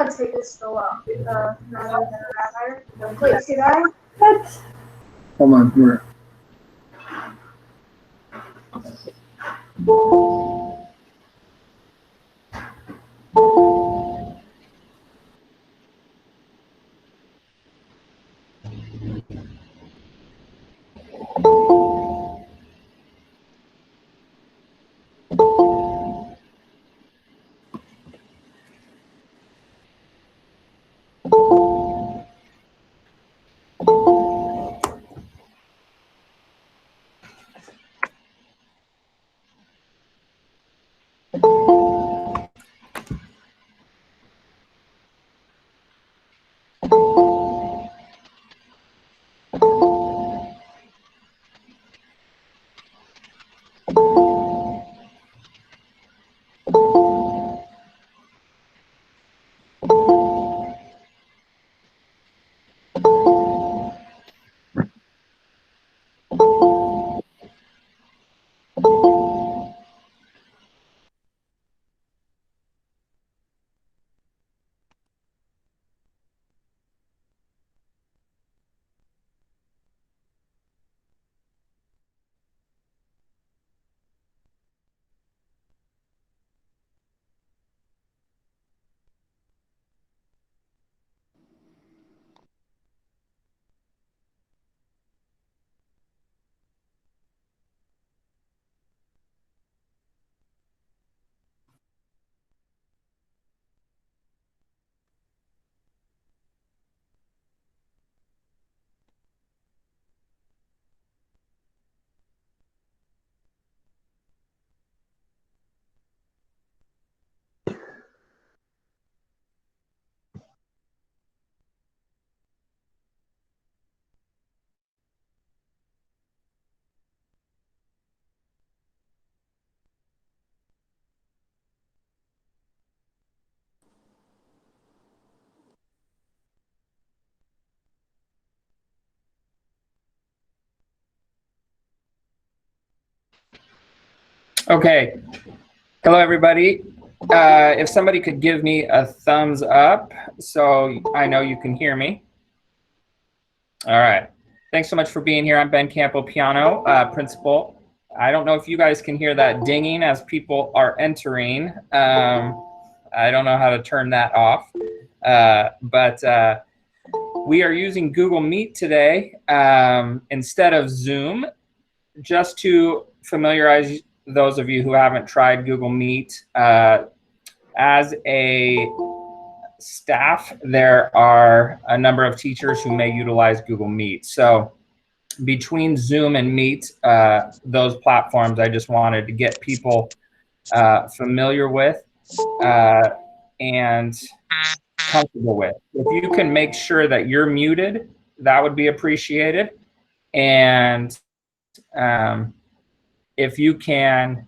to take this still up. Wait, see that? What? Hold on, we're. Okay. Hello, everybody. If somebody could give me a thumbs up so I know you can hear me. All right. Thanks so much for being here. I'm Ben Campopiano, principal. I don't know if you guys can hear that dinging as people are entering. I don't know how to turn that off. But we are using Google Meet today instead of Zoom, just to familiarize those of you who haven't tried Google Meet. As a staff, there are a number of teachers who may utilize Google Meet. So between Zoom and Meet, those platforms, I just wanted to get people familiar with and comfortable with. If you can make sure that you're muted, that would be appreciated. And if you can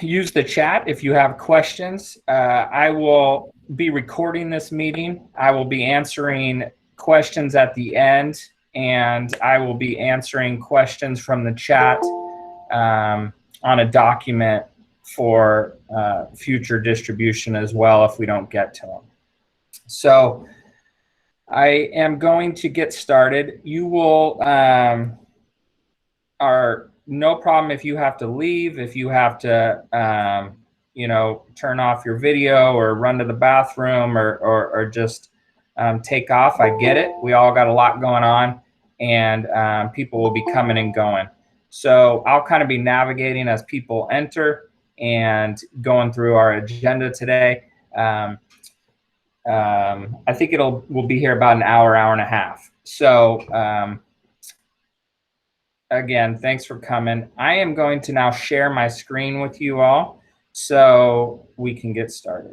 use the chat if you have questions. I will be recording this meeting. I will be answering questions at the end, and I will be answering questions from the chat on a document for future distribution as well if we don't get to them. So I am going to get started. You will are no problem if you have to leave, if you have to, you know, turn off your video or run to the bathroom or just take off. I get it. We all got a lot going on, and people will be coming and going. So I'll kind of be navigating as people enter and going through our agenda today. I think we'll be here about an hour, hour and a half. So again, thanks for coming. I am going to now share my screen with you all so we can get started.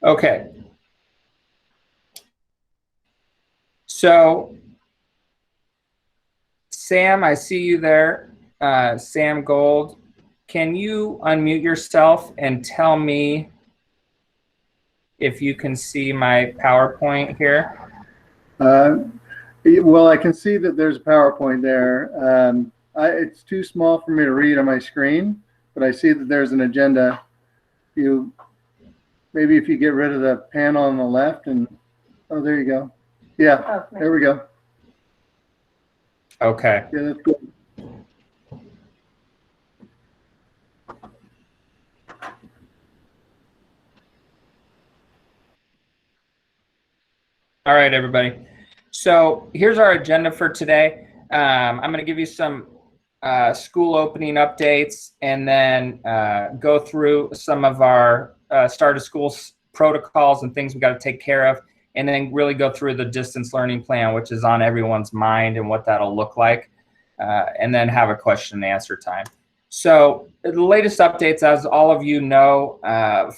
Okay, So, Sam, I see you there. Sam Gold, can you unmute yourself and tell me if you can see my PowerPoint here? Well, I can see that there's a PowerPoint there. It's too small for me to read on my screen, but I see that there's an agenda. Maybe if you get rid of the panel on the left and, oh, there you go. Yeah, there we go. Okay. Yeah, that's good. All right, everybody. So here's our agenda for today. I'm going to give you some school opening updates and then go through some of our start of school protocols and things we got to take care of, and then really go through the distance learning plan, which is on everyone's mind and what that'll look like, and then have a question and answer time. So the latest updates, as all of you know,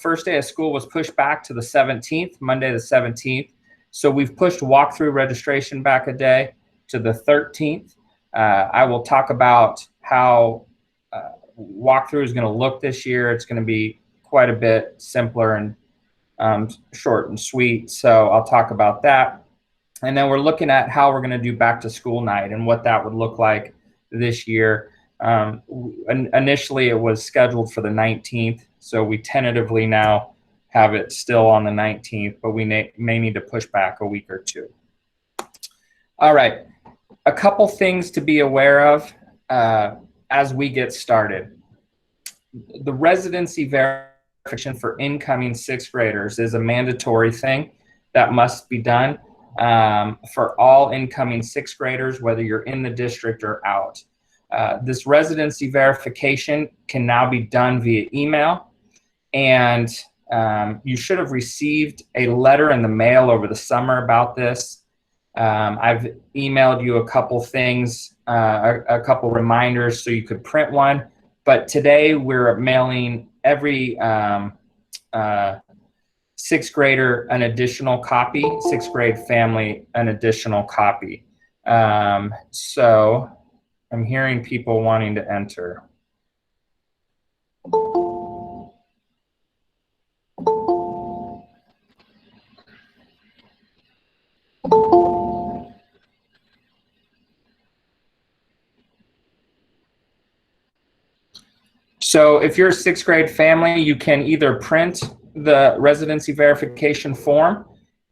first day of school was pushed back to the 17th, Monday the 17th. So we've pushed walkthrough registration back a day to the 13th. I will talk about how walkthrough is going to look this year. It's going to be quite a bit simpler and short and sweet. So I'll talk about that. And then we're looking at how we're going to do back to school night and what that would look like this year. Initially, it was scheduled for the 19th. So we tentatively now have it still on the 19th, but we may need to push back a week or two. All right, a couple things to be aware of as we get started. The residency verification for incoming sixth graders is a mandatory thing that must be done for all incoming sixth graders, whether you're in the district or out. This residency verification can now be done via email, and you should have received a letter in the mail over the summer about this. I've emailed you a couple things, a couple reminders so you could print one. But today we're mailing every sixth grader an additional copy, sixth grade family an additional copy. So I'm hearing people wanting to enter. So if you're a sixth grade family, you can either print the residency verification form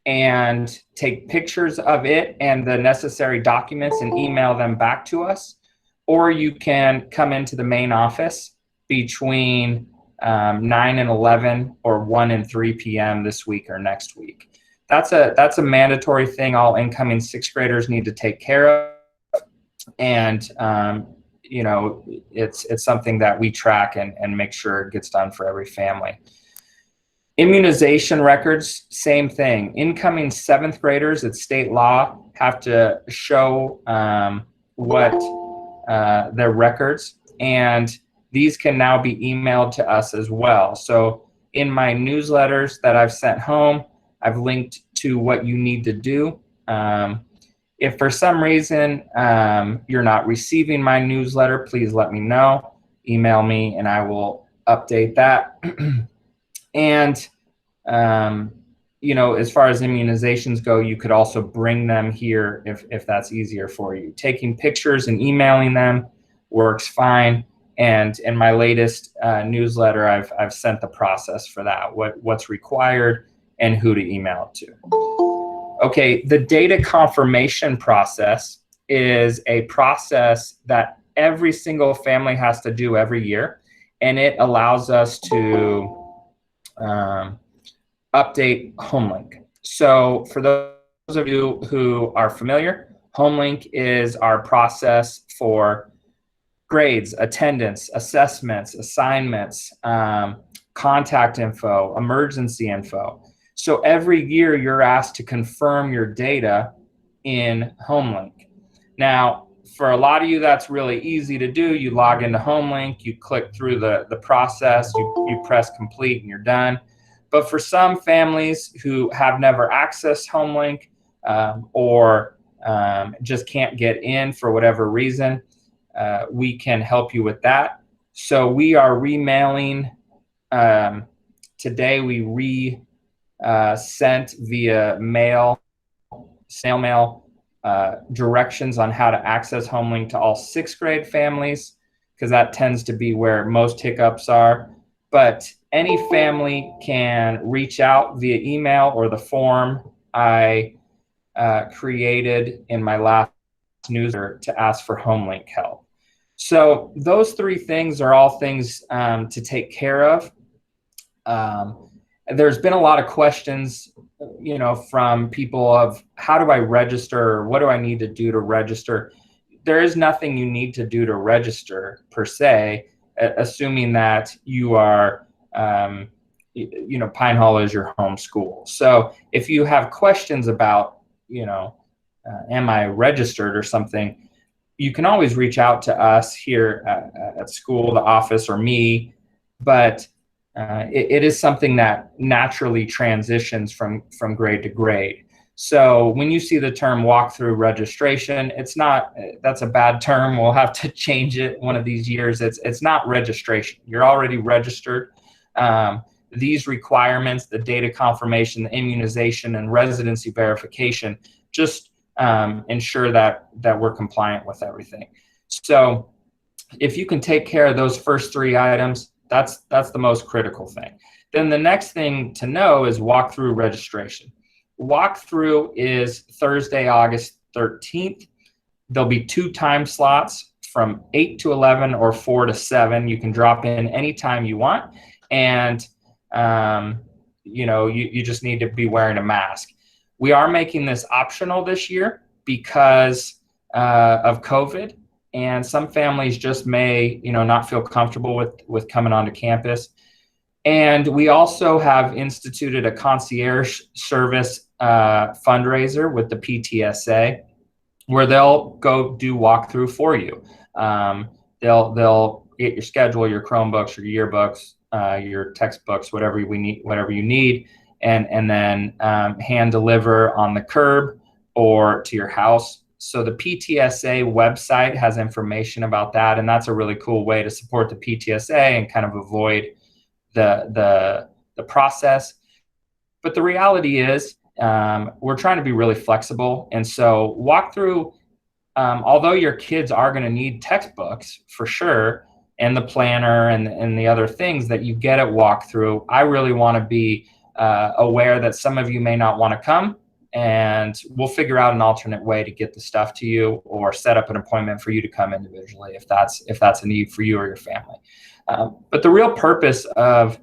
and take pictures of it and the necessary documents and email them back to us, or you can come into the main office between 9 and 11 or 1 and 3 p.m. this week or next week. That's a mandatory thing all incoming sixth graders need to take care of, and you know, it's something that we track and make sure it gets done for every family. Immunization records, same thing. Incoming seventh graders, it's state law, have to show their records, and these can now be emailed to us as well. So in my newsletters that I've sent home, I've linked to what you need to do. If for some reason you're not receiving my newsletter, please let me know. Email me and I will update that. And, you know, as far as immunizations go, you could also bring them here if that's easier for you. Taking pictures and emailing them works fine. And in my latest newsletter, I've sent the process for that, what's required and who to email it to. Okay, the data confirmation process is a process that every single family has to do every year, and it allows us to update HomeLink. So for those of you who are familiar, HomeLink is our process for grades, attendance, assessments, assignments, contact info, emergency info. So every year you're asked to confirm your data in HomeLink. Now, for a lot of you, that's really easy to do. You log into HomeLink, you click through the process, you press complete and you're done. But for some families who have never accessed HomeLink or just can't get in for whatever reason, we can help you with that. So we are remailing. Today we sent via mail, snail mail, directions on how to access HomeLink to all 6th grade families, because that tends to be where most hiccups are. But any family can reach out via email or the form I created in my last newsletter to ask for HomeLink help. So those 3 things are all things to take care of. There's been a lot of questions, from people of how do I register? What do I need to do to register? There is nothing you need to do to register per se, assuming that you are, Pine Hollow is your home school. So if you have questions about, am I registered or something, you can always reach out to us here at school, the office, or me. But it is something that naturally transitions from grade to grade. So when you see the term walkthrough registration, that's a bad term. We'll have to change it one of these years. It's not registration. You're already registered. These requirements, the data confirmation, the immunization, and residency verification, just ensure that we're compliant with everything. So if you can take care of those first 3 items, that's the most critical thing. Then the next thing to know is walkthrough registration. Walkthrough is Thursday, August 13th. There'll be 2 time slots from 8 to 11 or 4 to 7. You can drop in anytime you want. And, you just need to be wearing a mask. We are making this optional this year because of COVID. And some families just may, not feel comfortable with coming onto campus. And we also have instituted a concierge service fundraiser with the PTSA, where they'll go do walkthrough for you. They'll get your schedule, your Chromebooks, your yearbooks, your textbooks, whatever you need, and then hand deliver on the curb or to your house. So the PTSA website has information about that, and that's a really cool way to support the PTSA and kind of avoid the process. But the reality is, we're trying to be really flexible, and so walkthrough, although your kids are going to need textbooks for sure, and the planner and the other things that you get at walkthrough, I really want to be aware that some of you may not want to come. And we'll figure out an alternate way to get the stuff to you, or set up an appointment for you to come individually if that's a need for you or your family. But the real purpose of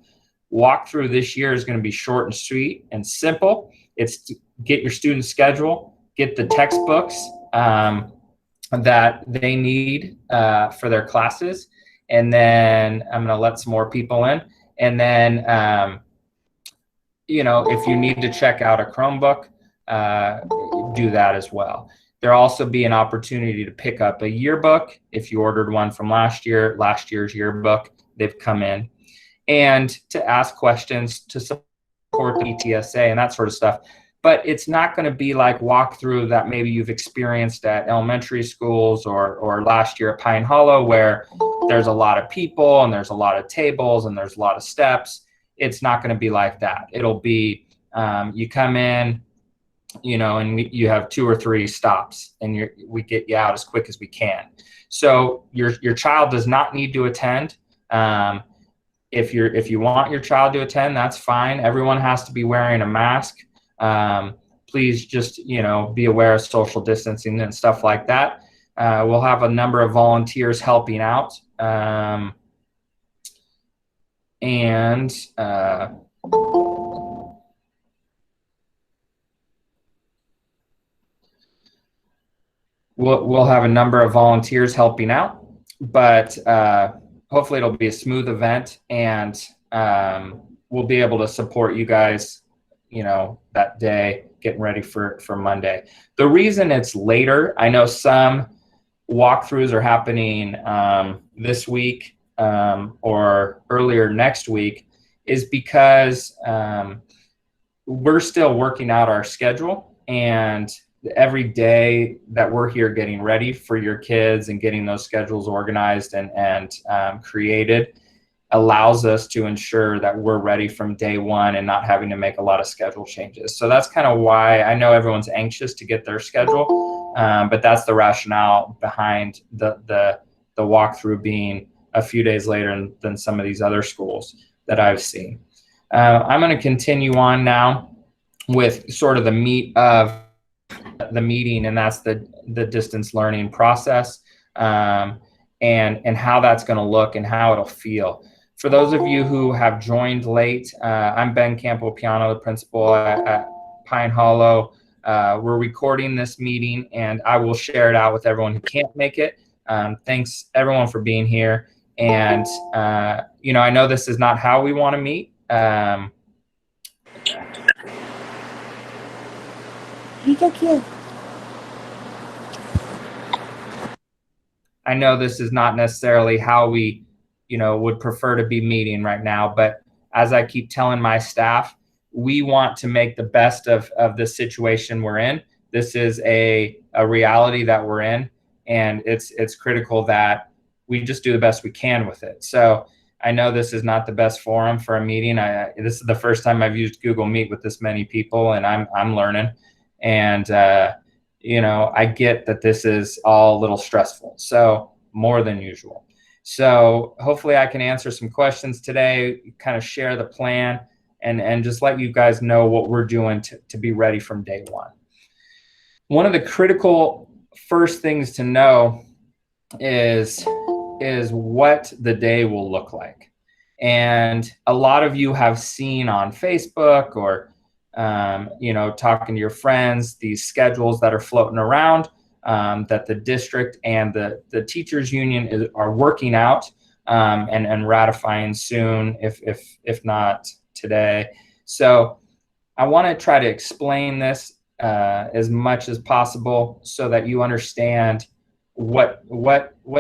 walkthrough this year is going to be short and sweet and simple. It's to get your student schedule, get the textbooks that they need for their classes, and then I'm going to let some more people in. And then, if you need to check out a Chromebook, do that as well. There'll also be an opportunity to pick up a yearbook if you ordered one from last year's yearbook. They've come in, and to ask questions to support the ETSA and that sort of stuff. But it's not going to be like walkthrough that maybe you've experienced at elementary schools or last year at Pine Hollow, where there's a lot of people and there's a lot of tables and there's a lot of steps. It's not going to be like that. It'll be you come in, and you have 2 or 3 stops, and we get you out as quick as we can. So your child does not need to attend. If you want your child to attend, that's fine. Everyone has to be wearing a mask. Please just be aware of social distancing and stuff like that. We'll have a number of volunteers helping out, We'll have a number of volunteers helping out, but hopefully it'll be a smooth event, and we'll be able to support you guys, that day, getting ready for Monday. The reason it's later, I know some walkthroughs are happening this week or earlier next week, is because we're still working out our schedule, and every day that we're here getting ready for your kids and getting those schedules organized and created allows us to ensure that we're ready from day one and not having to make a lot of schedule changes. So that's kind of why I know everyone's anxious to get their schedule, but that's the rationale behind the walkthrough being a few days later than some of these other schools that I've seen. I'm going to continue on now with sort of the meat of the meeting, and that's the distance learning process, and how that's going to look and how it'll feel. For those of you who have joined late, I'm Ben Campopiano, the principal at Pine Hollow. We're recording this meeting, and I will share it out with everyone who can't make it. Thanks everyone for being here. And I know this is not how we want to meet. I know this is not necessarily how we would prefer to be meeting right now, but as I keep telling my staff, we want to make the best of the situation we're in. This is a reality that we're in, and it's critical that we just do the best we can with it. So I know this is not the best forum for a meeting. This is the first time I've used Google Meet with this many people, and I'm learning. And I get that this is all a little stressful, so more than usual. So hopefully I can answer some questions today, kind of share the plan, and just let you guys know what we're doing to be ready from day one. One of the critical first things to know is what the day will look like. And a lot of you have seen on Facebook or talking to your friends, these schedules that are floating around, that the district and the teachers union are working out and ratifying soon, if not today. So I want to try to explain this as much as possible so that you understand what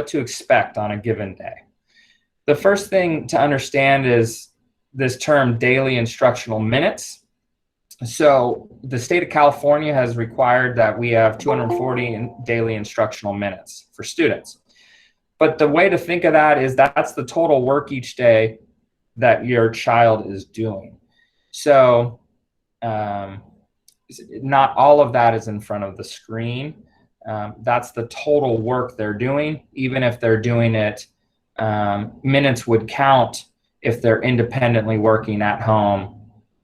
to expect on a given day. The first thing to understand is this term daily instructional minutes. So the state of California has required that we have 240 daily instructional minutes for students. But the way to think of that is that's the total work each day that your child is doing. So not all of that is in front of the screen. That's the total work they're doing. Even if they're doing it, minutes would count if they're independently working at home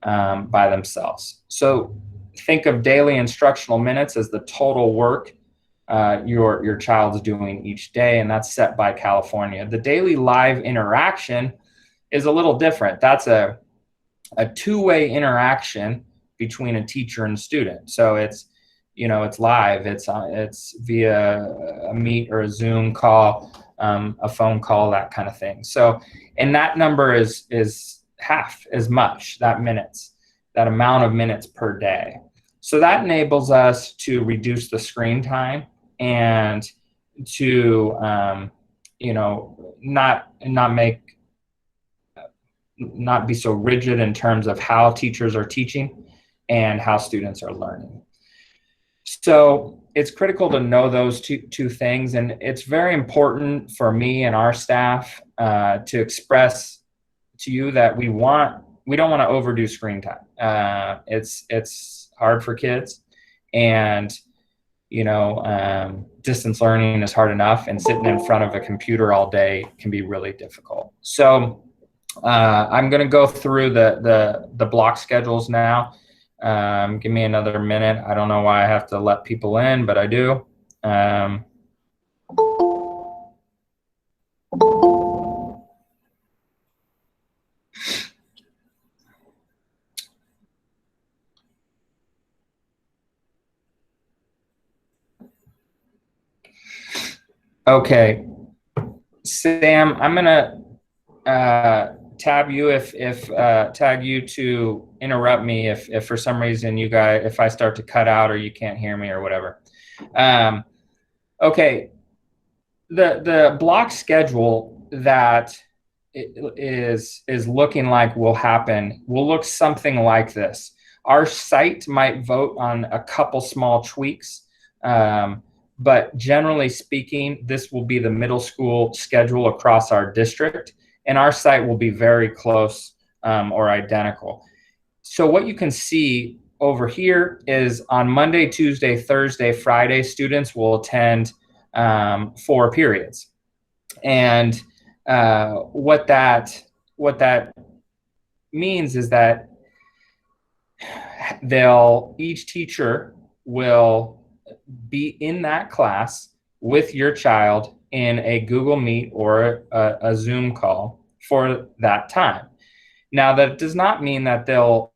by themselves. So think of daily instructional minutes as the total work your child's doing each day, and that's set by California. The daily live interaction is a little different. That's a two-way interaction between a teacher and student. So it's live. It's via a Meet or a Zoom call, a phone call, that kind of thing. So, and that number is half as much, that amount of minutes per day. So that enables us to reduce the screen time and to not be so rigid in terms of how teachers are teaching and how students are learning. So it's critical to know those two things, and it's very important for me and our staff to express to you that we don't want to overdo screen time. It's hard for kids, and distance learning is hard enough, and sitting in front of a computer all day can be really difficult. So I'm going to go through the block schedules now. Give me another minute. I don't know why I have to let people in, but I do. Okay, Sam, I'm gonna tag you to interrupt me if for some reason if I start to cut out or you can't hear me or whatever. Okay, the block schedule that is looking like will happen will look something like this. Our site might vote on a couple small tweaks, but generally speaking, this will be the middle school schedule across our district, and our site will be very close or identical. So what you can see over here is on Monday, Tuesday, Thursday, Friday, students will attend 4 periods. And what that means is that each teacher will be in that class with your child in a Google Meet or a Zoom call for that time. Now, that does not mean that they'll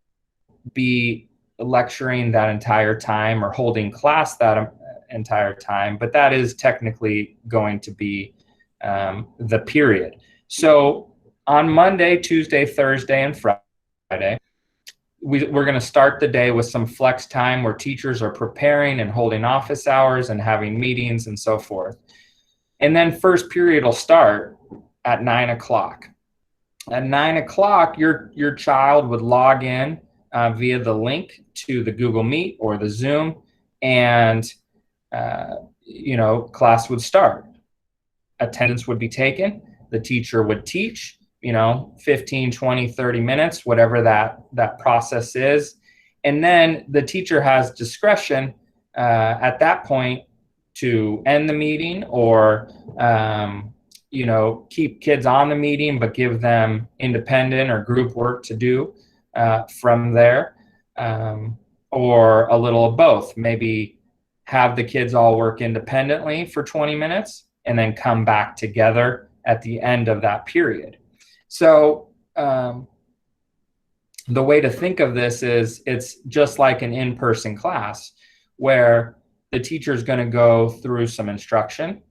be lecturing that entire time or holding class that entire time, but that is technically going to be the period. So on Monday, Tuesday, Thursday, and Friday, we're going to start the day with some flex time where teachers are preparing and holding office hours and having meetings and so forth. And then first period will start at 9 o'clock. At 9 o'clock, your child would log in via the link to the Google Meet or the Zoom, and class would start. Attendance would be taken. The teacher would teach, 15, 20, 30 minutes, whatever that process is. And then the teacher has discretion at that point to end the meeting or, keep kids on the meeting, but give them independent or group work to do from there, or a little of both. Maybe have the kids all work independently for 20 minutes and then come back together at the end of that period. So the way to think of this is it's just like an in-person class where the teacher is going to go through some instruction,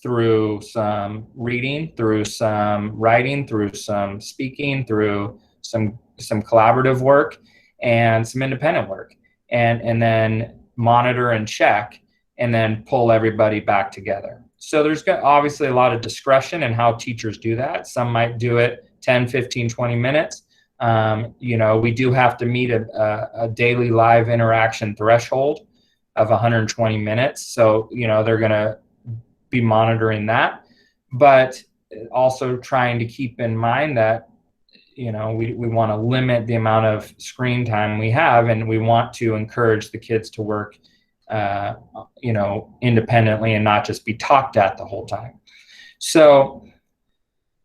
through some reading, through some writing, through some speaking, through some collaborative work and some independent work, and then monitor and check, and then pull everybody back together. So there's obviously a lot of discretion in how teachers do that. Some might do it 10, 15, 20 minutes. We do have to meet a daily live interaction threshold of 120 minutes. So, they're going to be monitoring that, but also trying to keep in mind that, we want to limit the amount of screen time we have, and we want to encourage the kids to work independently and not just be talked at the whole time. So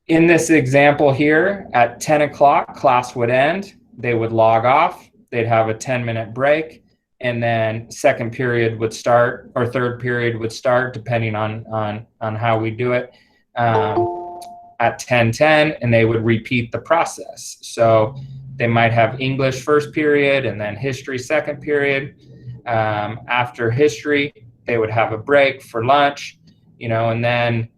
in this example here, at 10 o'clock, class would end. They would log off. They'd have a 10-minute break, and then second period would start, or third period would start, depending on how we do it, at 10:10, and they would repeat the process. So they might have English first period and then history second period. After history, they would have a break for lunch, and then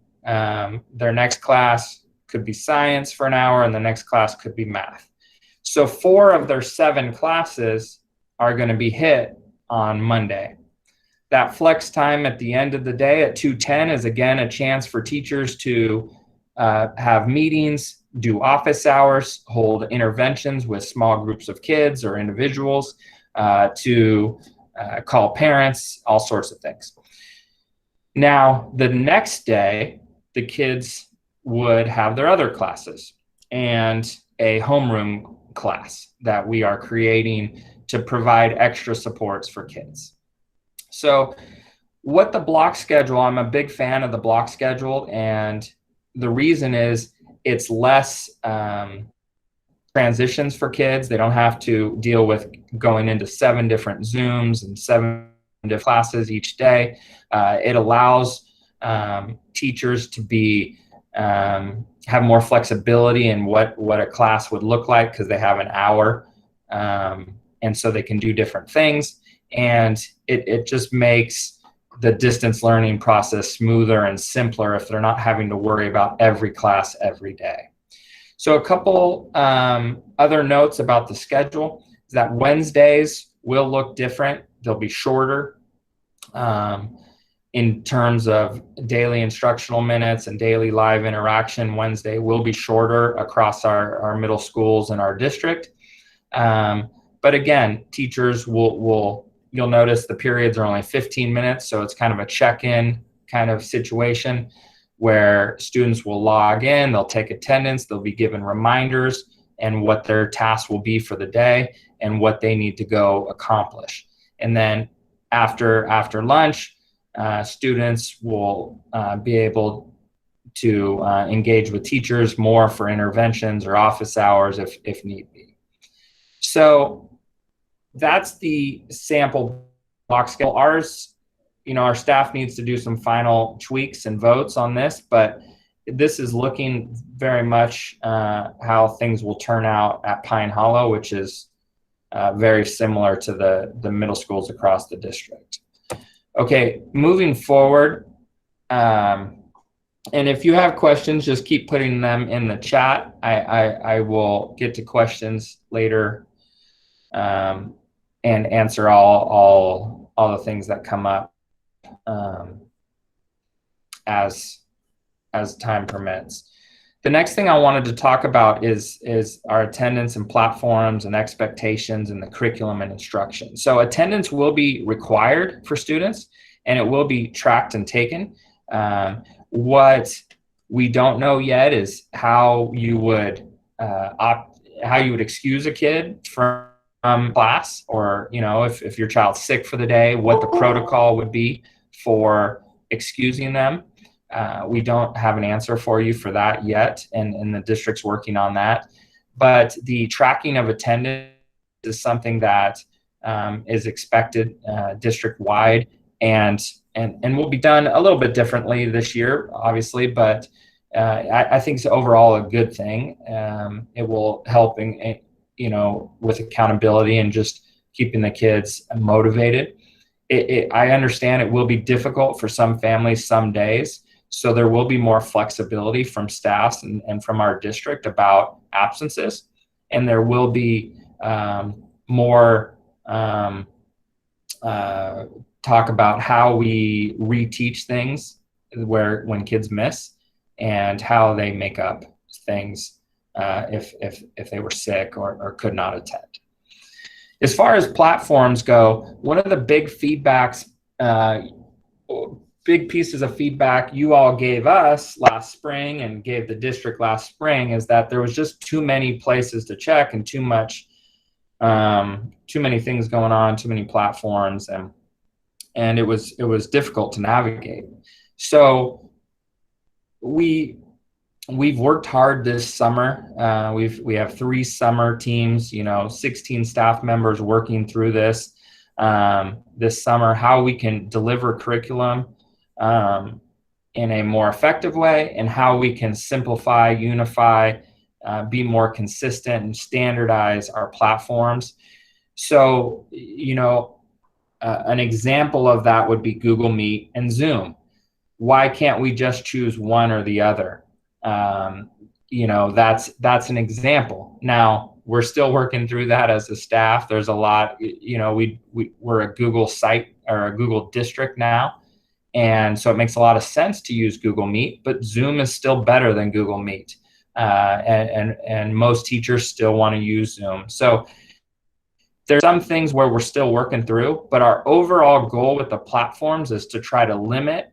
their next class could be science for an hour, and the next class could be math. So 4 of their 7 classes are going to be hit on Monday. That flex time at the end of the day at 2:10 is again a chance for teachers to have meetings, do office hours, hold interventions with small groups of kids or individuals, to call parents, all sorts of things. Now, the next day, the kids would have their other classes and a homeroom class that we are creating to provide extra supports for kids. So what the block schedule, I'm a big fan of the block schedule, and the reason is it's less transitions for kids. They don't have to deal with going into 7 different Zooms and 7 different classes each day. It allows teachers to be have more flexibility in what a class would look like, because they have an hour, and so they can do different things, and it just makes the distance learning process smoother and simpler if they're not having to worry about every class every day. So a couple other notes about the schedule is that Wednesdays will look different. They'll be shorter in terms of daily instructional minutes and daily live interaction. Wednesday will be shorter across our middle schools in our district. But again, teachers you'll notice the periods are only 15 minutes. So it's kind of a check-in kind of situation where students will log in, they'll take attendance, they'll be given reminders and what their tasks will be for the day and what they need to go accomplish. And then after lunch, students will be able to engage with teachers more for interventions or office hours if need be. So that's the sample block schedule. Ours, our staff needs to do some final tweaks and votes on this, but this is looking very much how things will turn out at Pine Hollow, which is very similar to the middle schools across the district. Okay, moving forward, and if you have questions, just keep putting them in the chat. I will get to questions later and answer all the things that come up as time permits. The next thing I wanted to talk about is our attendance and platforms and expectations and the curriculum and instruction. So attendance will be required for students and it will be tracked and taken. What we don't know yet is how you would excuse a kid from class, or if your child's sick for the day, what the protocol would be for excusing them. We don't have an answer for you for that yet, and the district's working on that. But the tracking of attendance is something that is expected district-wide, and will be done a little bit differently this year, obviously, but I think it's overall a good thing. It will help with accountability and just keeping the kids motivated. I understand it will be difficult for some families some days, so there will be more flexibility from staffs and from our district about absences, and there will be more talk about how we reteach things when kids miss and how they make up things if they were sick or could not attend. As far as platforms go, one of the big pieces of feedback you all gave us last spring and gave the district last spring is that there was just too many places to check and too many things going on, too many platforms, and it was difficult to navigate. So we've worked hard this summer. We have 3 summer teams, 16 staff members working through this summer, how we can deliver curriculum in a more effective way, and how we can simplify, unify, be more consistent, and standardize our platforms. So, an example of that would be Google Meet and Zoom. Why can't we just choose one or the other? That's an example. Now, we're still working through that as a staff. There's a lot, we're a Google site or a Google district now. And so it makes a lot of sense to use Google Meet, but Zoom is still better than Google Meet. And most teachers still want to use Zoom. So there's some things where we're still working through, but our overall goal with the platforms is to try to limit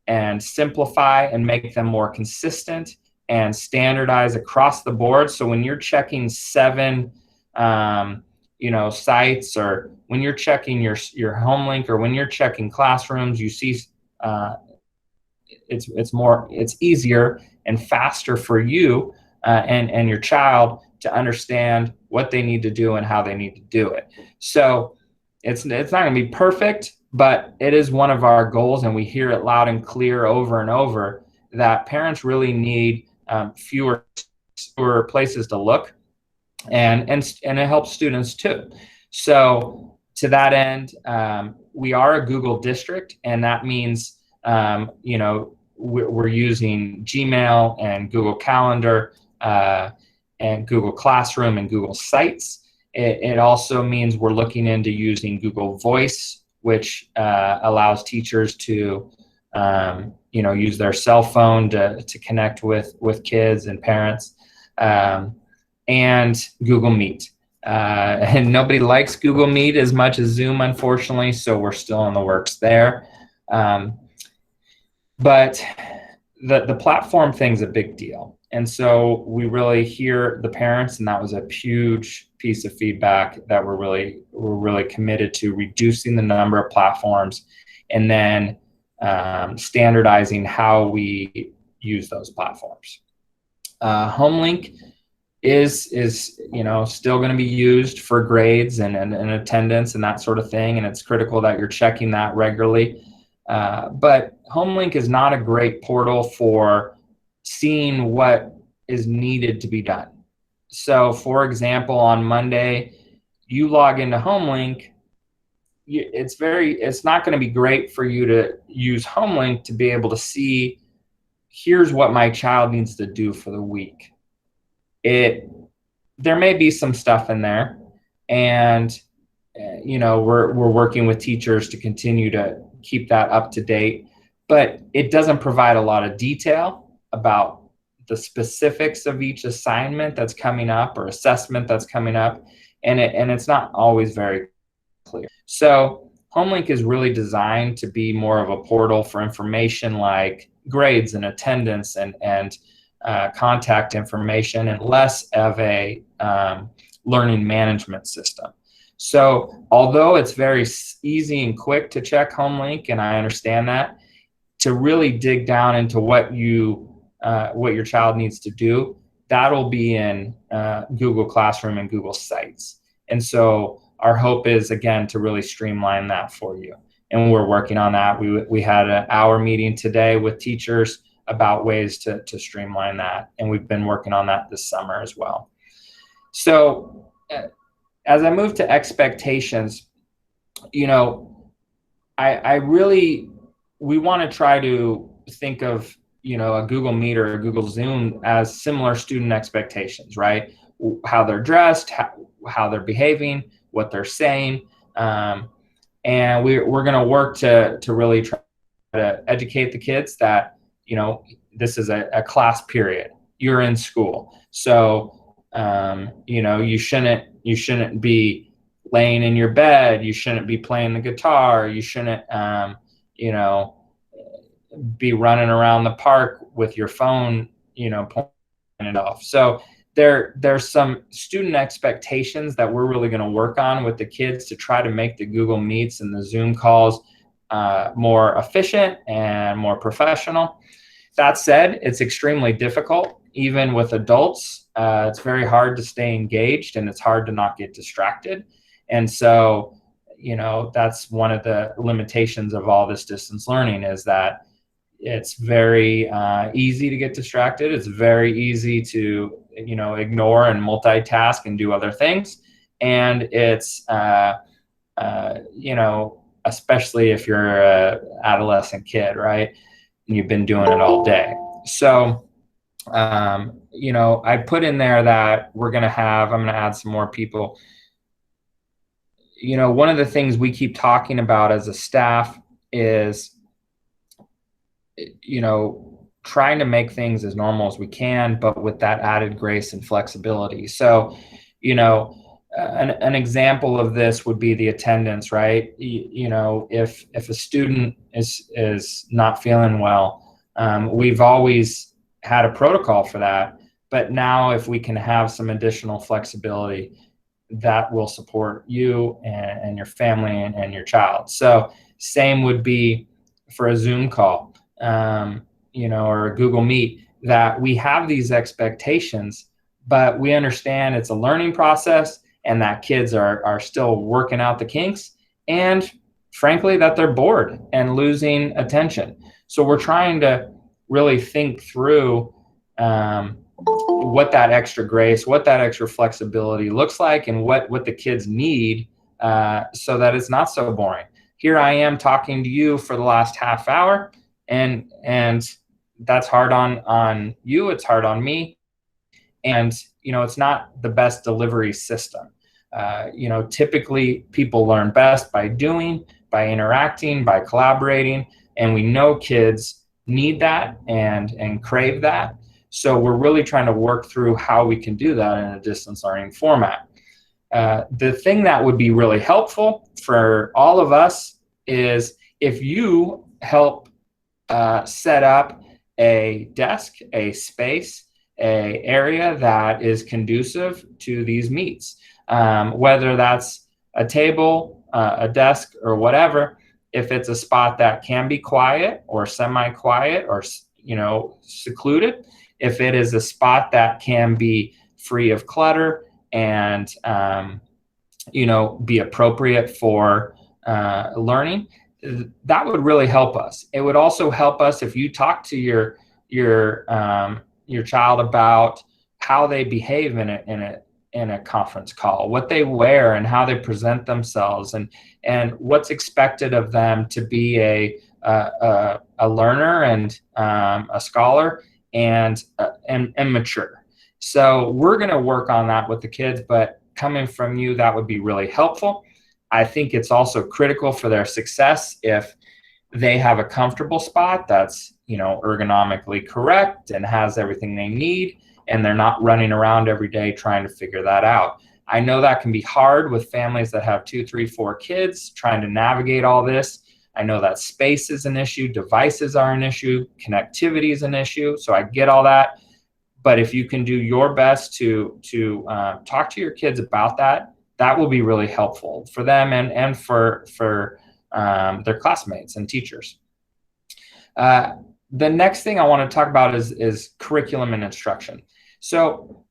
and simplify and make them more consistent and standardize across the board. So when you're checking 7 sites, or when you're checking your home link, or when you're checking classrooms, you see it's easier and faster for you and your child to understand what they need to do and how they need to do it. So it's not going to be perfect, but it is one of our goals, and we hear it loud and clear over and over that parents really need fewer places to look, and it helps students too. So to that end, we are a Google district, and that means we're using Gmail and Google Calendar and Google Classroom and Google Sites. It also means we're looking into using Google Voice, which allows teachers to use their cell phone to connect with kids and parents, and Google Meet. And nobody likes Google Meet as much as Zoom, unfortunately, so we're still in the works there. But the platform thing's a big deal. And so we really hear the parents, and that was a huge piece of feedback that we're really committed to reducing the number of platforms and then standardizing how we use those platforms. HomeLink is still going to be used for grades and attendance and that sort of thing, and it's critical that you're checking that regularly. But HomeLink is not a great portal for seeing what is needed to be done. So, for example, on Monday, you log into HomeLink. It's not going to be great for you to use HomeLink to be able to see, here's what my child needs to do for the week. There may be some stuff in there, and we're working with teachers to continue to keep that up to date, but it doesn't provide a lot of detail about the specifics of each assignment that's coming up or assessment that's coming up, and it's not always very clear. So HomeLink is really designed to be more of a portal for information like grades and attendance and contact information, and less of a learning management system. So although it's very easy and quick to check HomeLink, and I understand that, to really dig down into what your child needs to do, that'll be in Google Classroom and Google Sites. And so our hope is, again, to really streamline that for you. And we're working on that. We had an hour meeting today with teachers about ways to streamline that. And we've been working on that this summer as well. So as I move to expectations, we want to try to think of, a Google Meet or a Google Zoom as similar student expectations, right? How they're dressed, how they're behaving, what they're saying. And we're going to work to really try to educate the kids that, this is a class period. You're in school. So, you shouldn't be laying in your bed. You shouldn't be playing the guitar. You shouldn't, be running around the park with your phone, pointing it off. So there's some student expectations that we're really going to work on with the kids to try to make the Google Meets and the Zoom calls more efficient and more professional. That said, it's extremely difficult, even with adults. It's very hard to stay engaged, and it's hard to not get distracted. And so, that's one of the limitations of all this distance learning, is that it's very easy to get distracted. It's very easy to, ignore and multitask and do other things. And it's, especially if you're an adolescent kid, right? And you've been doing it all day. So, I put in there that I'm going to add some more people. One of the things we keep talking about as a staff is, trying to make things as normal as we can, but with that added grace and flexibility. So, an example of this would be the attendance, right? If a student is not feeling well, we've always had a protocol for that. But now if we can have some additional flexibility, that will support you and your family and your child. So same would be for a Zoom call. Or a Google Meet, that we have these expectations, but we understand it's a learning process and that kids are still working out the kinks, and frankly, that they're bored and losing attention. So we're trying to really think through what that extra grace, what that extra flexibility looks like, and what the kids need so that it's not so boring. Here I am talking to you for the last half hour, and that's hard on you, it's hard on me, and it's not the best delivery system. Typically people learn best by doing, by interacting, by collaborating, and we know kids need that and crave that. So we're really trying to work through how we can do that in a distance learning format. The thing that would be really helpful for all of us is if you help set up a desk, a space, a area that is conducive to these meets, whether that's a table, a desk, or whatever. If it's a spot that can be quiet or semi-quiet or secluded, if it is a spot that can be free of clutter and be appropriate for learning, that would really help us. It would also help us if you talk to your child about how they behave in a conference call, what they wear and how they present themselves, and what's expected of them to be a learner and a scholar and mature. So we're going to work on that with the kids, but coming from you, that would be really helpful. I think it's also critical for their success if they have a comfortable spot that's, ergonomically correct and has everything they need, and they're not running around every day trying to figure that out. I know that can be hard with families that have 2, 3, 4 kids trying to navigate all this. I know that space is an issue, devices are an issue, connectivity is an issue. So I get all that. But if you can do your best to talk to your kids about that, that will be really helpful for them and for their classmates and teachers. The next thing I want to talk about is curriculum and instruction. So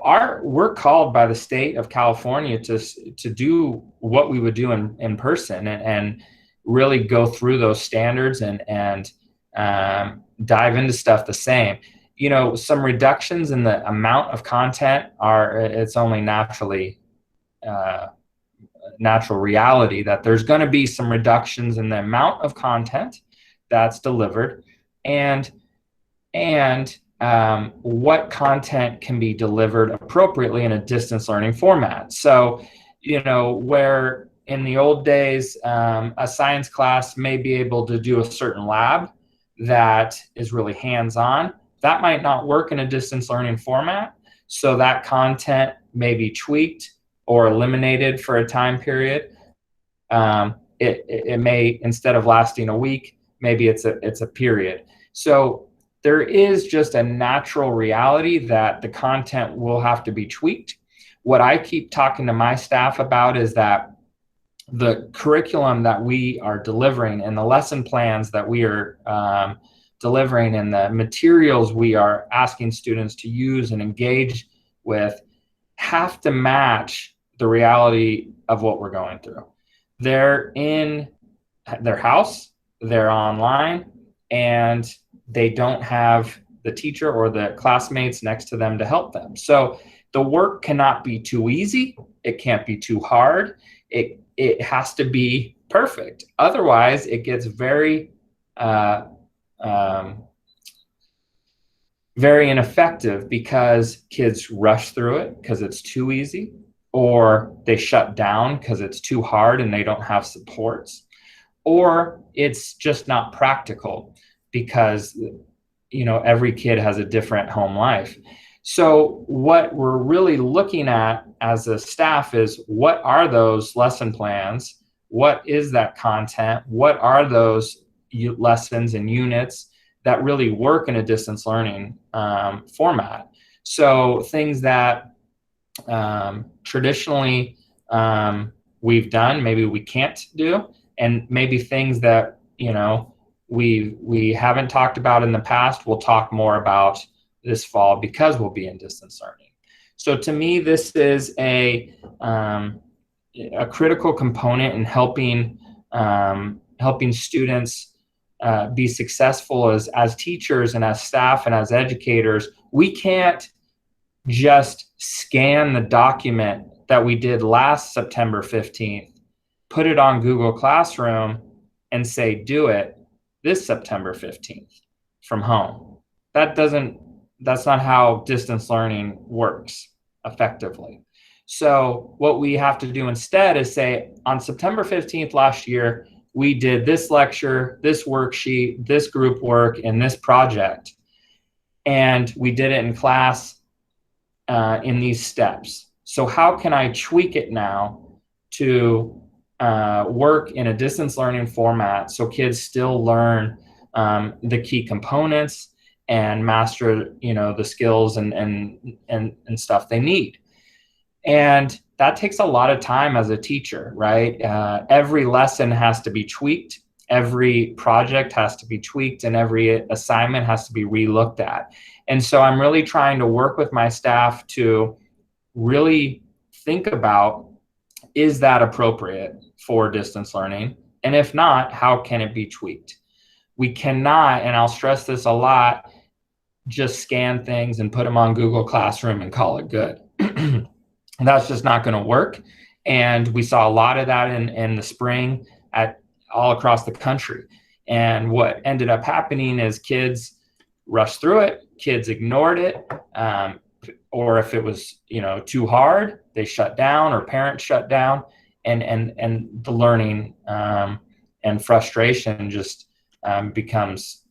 we're called by the state of California to do what we would do in person and really go through those standards and dive into stuff the same. Some reductions in the amount of content it's only natural reality that there's going to be some reductions in the amount of content that's delivered and what content can be delivered appropriately in a distance learning format. So, where in the old days, a science class may be able to do a certain lab that is really hands-on, that might not work in a distance learning format. So that content may be tweaked or eliminated for a time period. It may, instead of lasting a week, maybe it's a period. So there is just a natural reality that the content will have to be tweaked. What I keep talking to my staff about is that the curriculum that we are delivering and the lesson plans that we are delivering and the materials we are asking students to use and engage with have to match the reality of what we're going through. They're in their house, they're online, and they don't have the teacher or the classmates next to them to help them. So the work cannot be too easy. It can't be too hard. It has to be perfect. Otherwise, it gets very ineffective because kids rush through it because it's too easy, or they shut down because it's too hard and they don't have supports, or it's just not practical because every kid has a different home life. So what we're really looking at as a staff is, what are those lesson plans? What is that content? What are those lessons and units that really work in a distance learning format? So things that traditionally we've done, maybe we can't do, and maybe things that we haven't talked about in the past, we'll talk more about this fall because we'll be in distance learning. So to me, this is a critical component in helping students be successful as teachers and as staff and as educators. We can't just scan the document that we did last September 15th, put it on Google Classroom and say, do it this September 15th from home. That's not how distance learning works effectively. So what we have to do instead is say, on September 15th last year, we did this lecture, this worksheet, this group work, and this project. And we did it in class in these steps. So how can I tweak it now to work in a distance learning format so kids still learn the key components and master, the skills and stuff they need. And that takes a lot of time as a teacher, right? Every lesson has to be tweaked. Every project has to be tweaked, and every assignment has to be re-looked at. And so I'm really trying to work with my staff to really think about, is that appropriate for distance learning? And if not, how can it be tweaked? We cannot, and I'll stress this a lot, just scan things and put them on Google Classroom and call it good. That's just not going to work. And we saw a lot of that in the spring at all across the country. And what ended up happening is kids rushed through it, kids ignored it, or if it was too hard, they shut down, or parents shut down, and the learning and frustration just becomes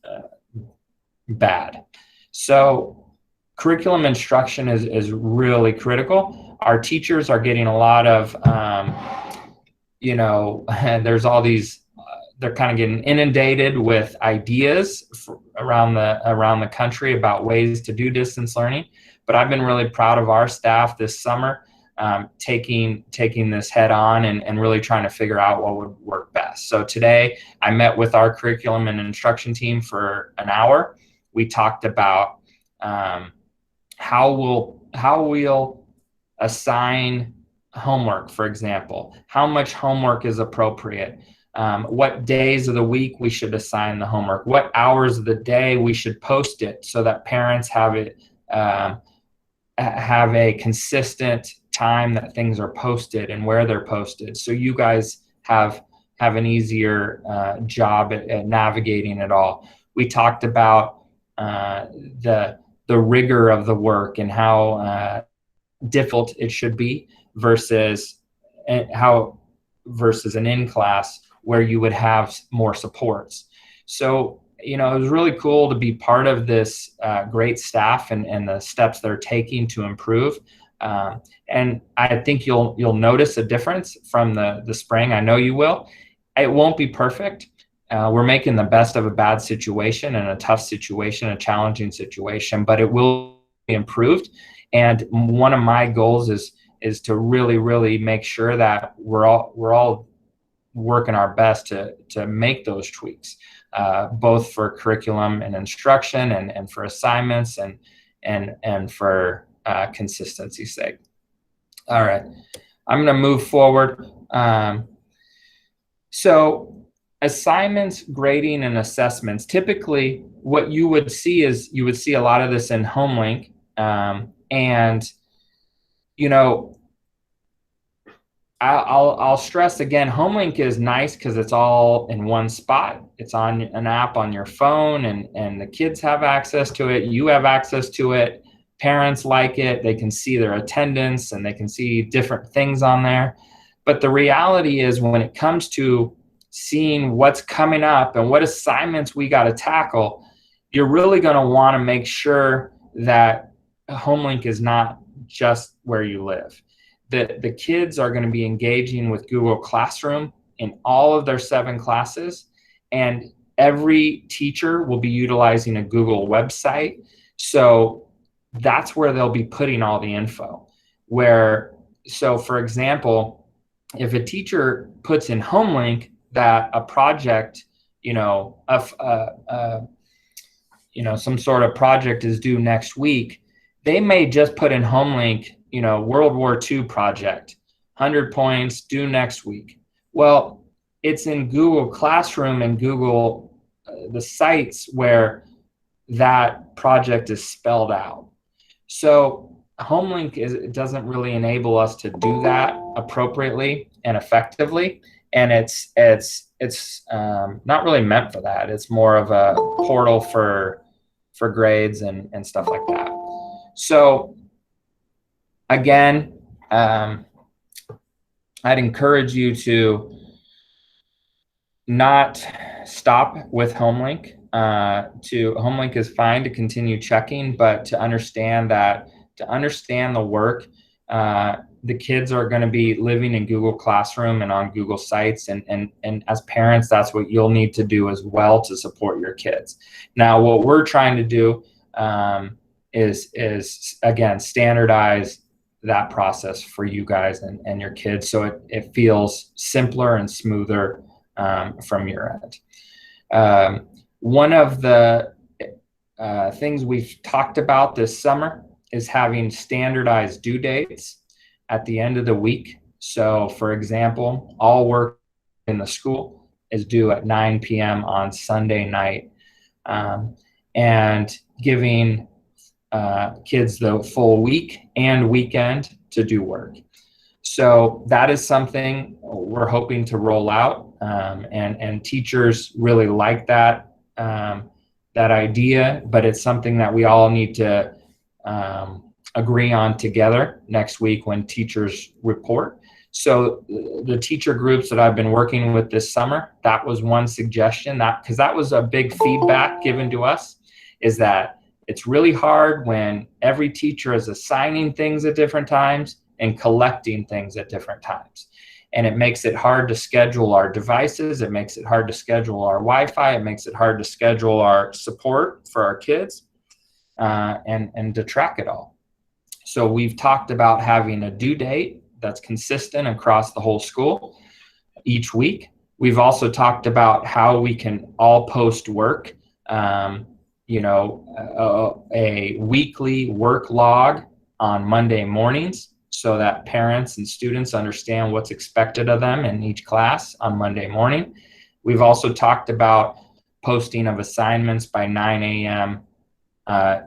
bad. So curriculum instruction is really critical. Our teachers are getting a lot of, there's all these, they're kind of getting inundated with ideas around the country about ways to do distance learning. But I've been really proud of our staff this summer, taking this head on and really trying to figure out what would work best. So today I met with our curriculum and instruction team for an hour. We talked about how we'll assign homework, for example, how much homework is appropriate, what days of the week we should assign the homework, what hours of the day we should post it so that parents have a consistent time that things are posted and where they're posted, so you guys have an easier job at navigating it all. We talked about the rigor of the work and how difficult it should be versus an in-class where you would have more supports. So, it was really cool to be part of this great staff and the steps they're taking to improve. And I think you'll notice a difference from the spring. I know you will. It won't be perfect. We're making the best of a bad situation and a tough situation, a challenging situation, but it will be improved. And one of my goals is to really, really make sure that we're all working our best to make those tweaks, both for curriculum and instruction and for assignments and for consistency's sake. All right, I'm going to move forward. So assignments, grading, and assessments. Typically, what you would see is a lot of this in HomeLink, and I'll stress again, HomeLink is nice because it's all in one spot. It's on an app on your phone, and the kids have access to it. You have access to it. Parents like it. They can see their attendance and they can see different things on there. But the reality is, when it comes to seeing what's coming up and what assignments we got to tackle, you're really going to want to make sure that HomeLink is not just where you live. The kids are going to be engaging with Google Classroom in all of their 7 classes, and every teacher will be utilizing a Google website. So that's where they'll be putting all the info. So for example, if a teacher puts in HomeLink that a project, some sort of project is due next week, they may just put in HomeLink, World War II project, 100 points, due next week. Well, it's in Google Classroom and Google, the sites where that project is spelled out. So HomeLink doesn't really enable us to do that appropriately and effectively. And it's not really meant for that. It's more of a portal for grades and stuff like that. So again, I'd encourage you to not stop with HomeLink. HomeLink is fine to continue checking, but to understand the work, the kids are going to be living in Google Classroom and on Google Sites, and as parents, that's what you'll need to do as well to support your kids. Now, what we're trying to do is again standardize that process for you guys and your kids, so it feels simpler and smoother from your end. One of the things we've talked about this summer is having standardized due dates at the end of the week. So, for example, all work in the school is due at 9 p.m. on Sunday night, and giving kids the full week and weekend to do work. So that is something we're hoping to roll out, and teachers really like that idea, but it's something that we all need to agree on together next week when teachers report. So the teacher groups that I've been working with this summer, that was one suggestion, because that was a big feedback given to us, is that it's really hard when every teacher is assigning things at different times and collecting things at different times. And it makes it hard to schedule our devices. It makes it hard to schedule our Wi-Fi. It makes it hard to schedule our support for our kids, and to track it all. So we've talked about having a due date that's consistent across the whole school each week. We've also talked about how we can all post work, a weekly work log on Monday mornings, so that parents and students understand what's expected of them in each class on Monday morning. We've also talked about posting of assignments by 9 a.m.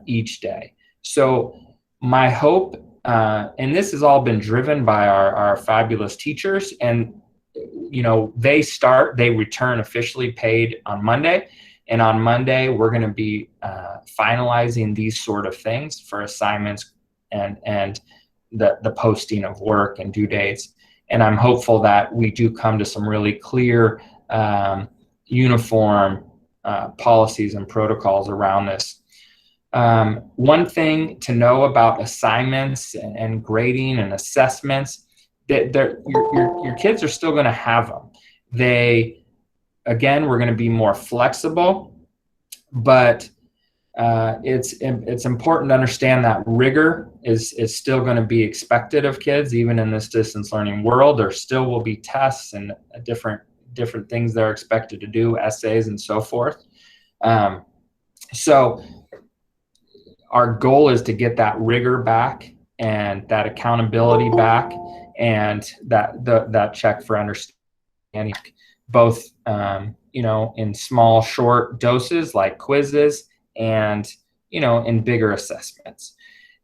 Each day. So my hope, and this has all been driven by our fabulous teachers, and they return officially paid on Monday, and on Monday we're going to be finalizing these sort of things for assignments and the posting of work and due dates. And I'm hopeful that we do come to some really clear, uniform policies and protocols around this. One thing to know about assignments and grading and assessments, that your kids are still going to have them. We're going to be more flexible, but it's important to understand that rigor is still going to be expected of kids, even in this distance learning world. There still will be tests and different things they're expected to do, essays and so forth. So our goal is to get that rigor back and that accountability back, and that check for understanding, both in small, short doses like quizzes, and in bigger assessments.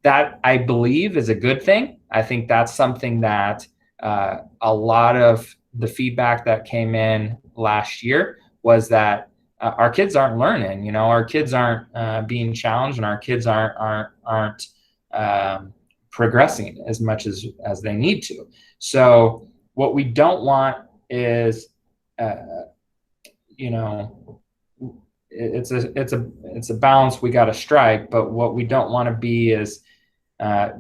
That, I believe, is a good thing. I think that's something that a lot of the feedback that came in last year was that our kids aren't learning. Our kids aren't being challenged, and our kids aren't progressing as much as they need to. So what we don't want is, it's a balance we got to strike. But what we don't want to be is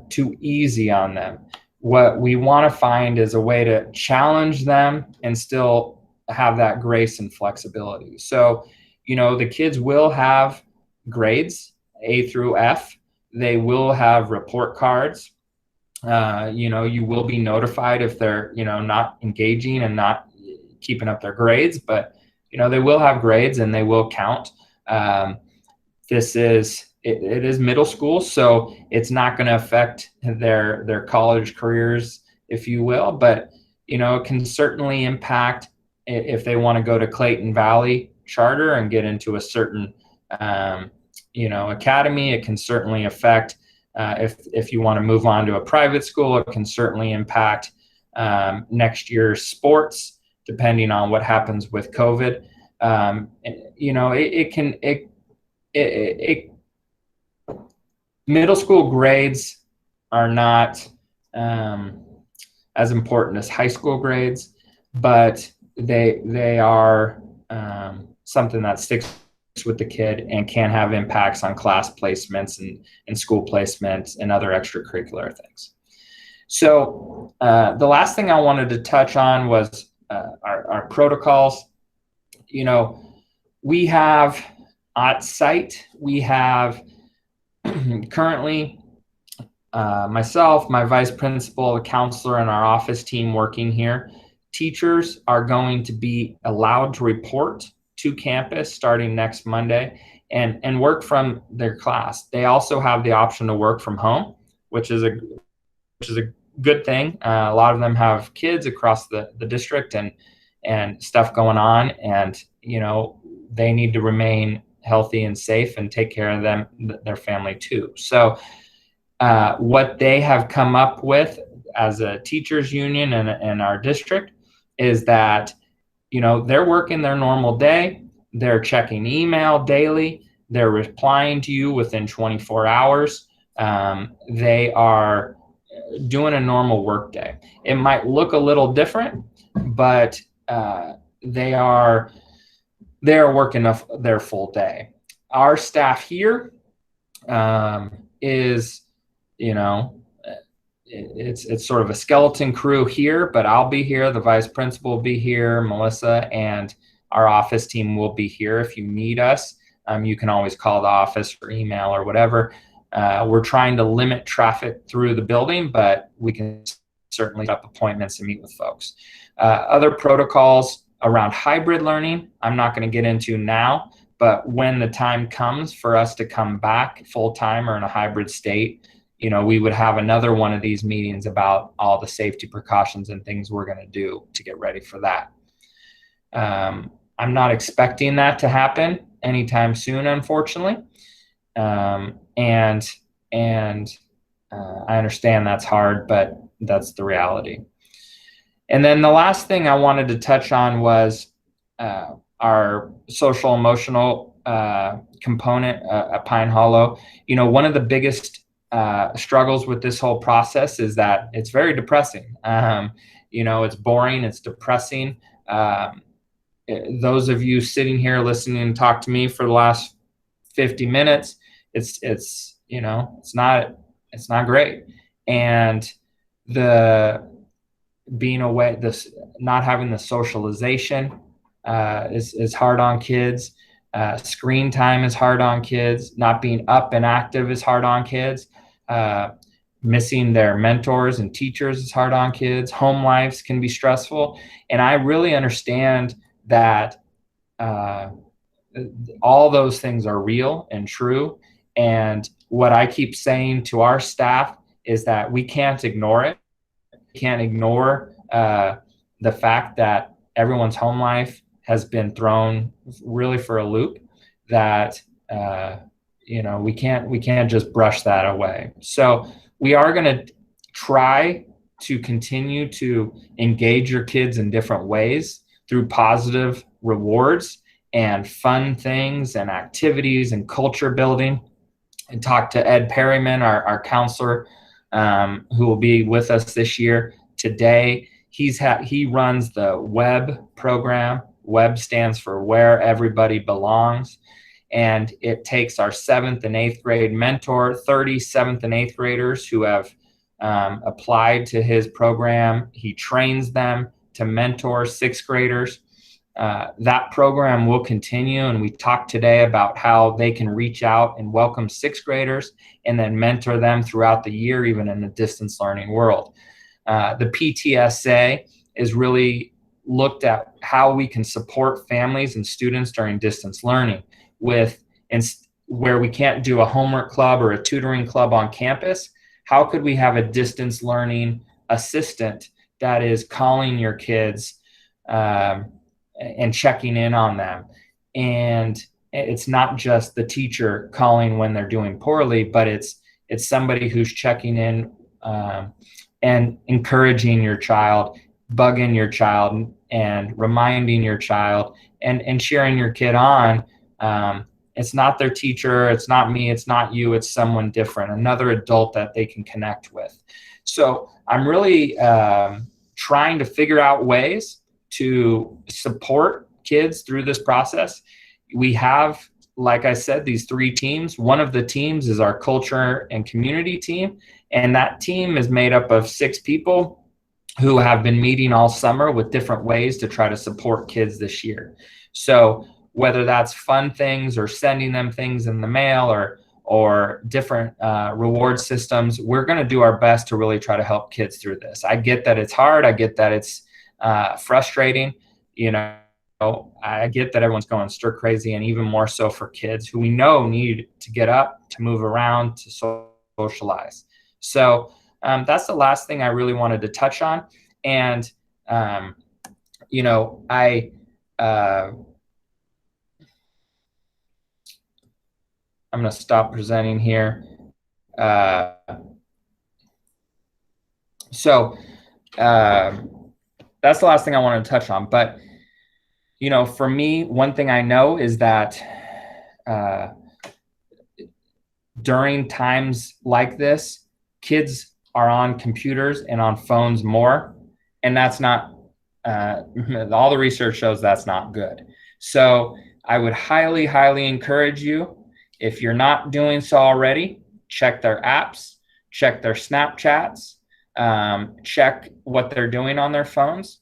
too easy on them. What we want to find is a way to challenge them and still have that grace and flexibility. So, the kids will have grades A through F. They will have report cards. You will be notified if they're, not engaging and not keeping up their grades, but, they will have grades and they will count. This is, it is middle school, so it's not going to affect their college careers, if you will, but, it can certainly impact if they want to go to Clayton Valley Charter and get into a certain, academy. It can certainly affect if you want to move on to a private school. It can certainly impact next year's sports, depending on what happens with COVID. Middle school grades are not as important as high school grades, but they are something that sticks with the kid and can have impacts on class placements and school placements and other extracurricular things. So the last thing I wanted to touch on was our protocols. You know, we have at site, we have currently myself, my vice principal, the counselor, and our office team working here. Teachers are going to be allowed to report to campus starting next Monday and work from their class. They also have the option to work from home, which is a good thing. A lot of them have kids across the district and stuff going on, and you know, they need to remain healthy and safe and take care of them, their family too. So what they have come up with as a teachers union and our district is that, you know, they're working their normal day, they're checking email daily, they're replying to you within 24 hours. They are doing a normal work day. It might look a little different, but they are working their full day. Our staff here is, you know, it's sort of a skeleton crew here, but I'll be here, the vice principal will be here, Melissa, and our office team will be here. If you need us, you can always call the office or email or whatever. We're trying to limit traffic through the building, but we can certainly set up appointments and meet with folks. Other protocols around hybrid learning, I'm not going to get into now, but when the time comes for us to come back full-time or in a hybrid state, you know, we would have another one of these meetings about all the safety precautions and things we're going to do to get ready for that. I'm not expecting that to happen anytime soon, unfortunately. And I understand that's hard, but that's the reality. And then the last thing I wanted to touch on was our social emotional component at Pine Hollow. You know, one of the biggest struggles with this whole process is that it's very depressing. You know, it's boring, it's depressing. Those of you sitting here listening and talk to me for the last 50 minutes, it's you know, it's not great. And the being away, this not having the socialization is hard on kids. Screen time is hard on kids. Not being up and active is hard on kids. Missing their mentors and teachers is hard on kids. Home lives can be stressful. And I really understand that all those things are real and true. And what I keep saying to our staff is that we can't ignore it. We can't ignore the fact that everyone's home life has been thrown really for a loop, that you know, we can't just brush that away. So we are going to try to continue to engage your kids in different ways through positive rewards and fun things and activities and culture building. And talk to Ed Perryman, our counselor, who will be with us this year. Today, he runs the WEB program. WEB stands for Where Everybody Belongs. And it takes our 7th and 8th grade mentor, 30 7th and 8th graders who have applied to his program. He trains them to mentor 6th graders. That program will continue, and we talked today about how they can reach out and welcome 6th graders and then mentor them throughout the year, even in a distance learning world. The PTSA is really looked at how we can support families and students during distance learning where we can't do a homework club or a tutoring club on campus. How could we have a distance learning assistant that is calling your kids and checking in on them? And it's not just the teacher calling when they're doing poorly, but it's somebody who's checking in and encouraging your child, bugging your child, and reminding your child and cheering your kid on. It's not their teacher, it's not me, it's not you, it's someone different, another adult that they can connect with. So I'm really trying to figure out ways to support kids through this process. We have like I said, these 3 teams. One of the teams is our culture and community team. And that team is made up of 6 people who have been meeting all summer with different ways to try to support kids this year. So whether that's fun things or sending them things in the mail or different reward systems, we're going to do our best to really try to help kids through this. I get that it's hard. I get that it's frustrating. You know, I get that everyone's going stir crazy, and even more so for kids who we know need to get up, to move around, to socialize. So that's the last thing I really wanted to touch on. And, you know, I'm going to stop presenting here. So that's the last thing I wanted to touch on. But, you know, for me, one thing I know is that during times like this, kids are on computers and on phones more, and that's not, all the research shows that's not good. So I would highly, highly encourage you, if you're not doing so already, check their apps, check their Snapchats, check what they're doing on their phones.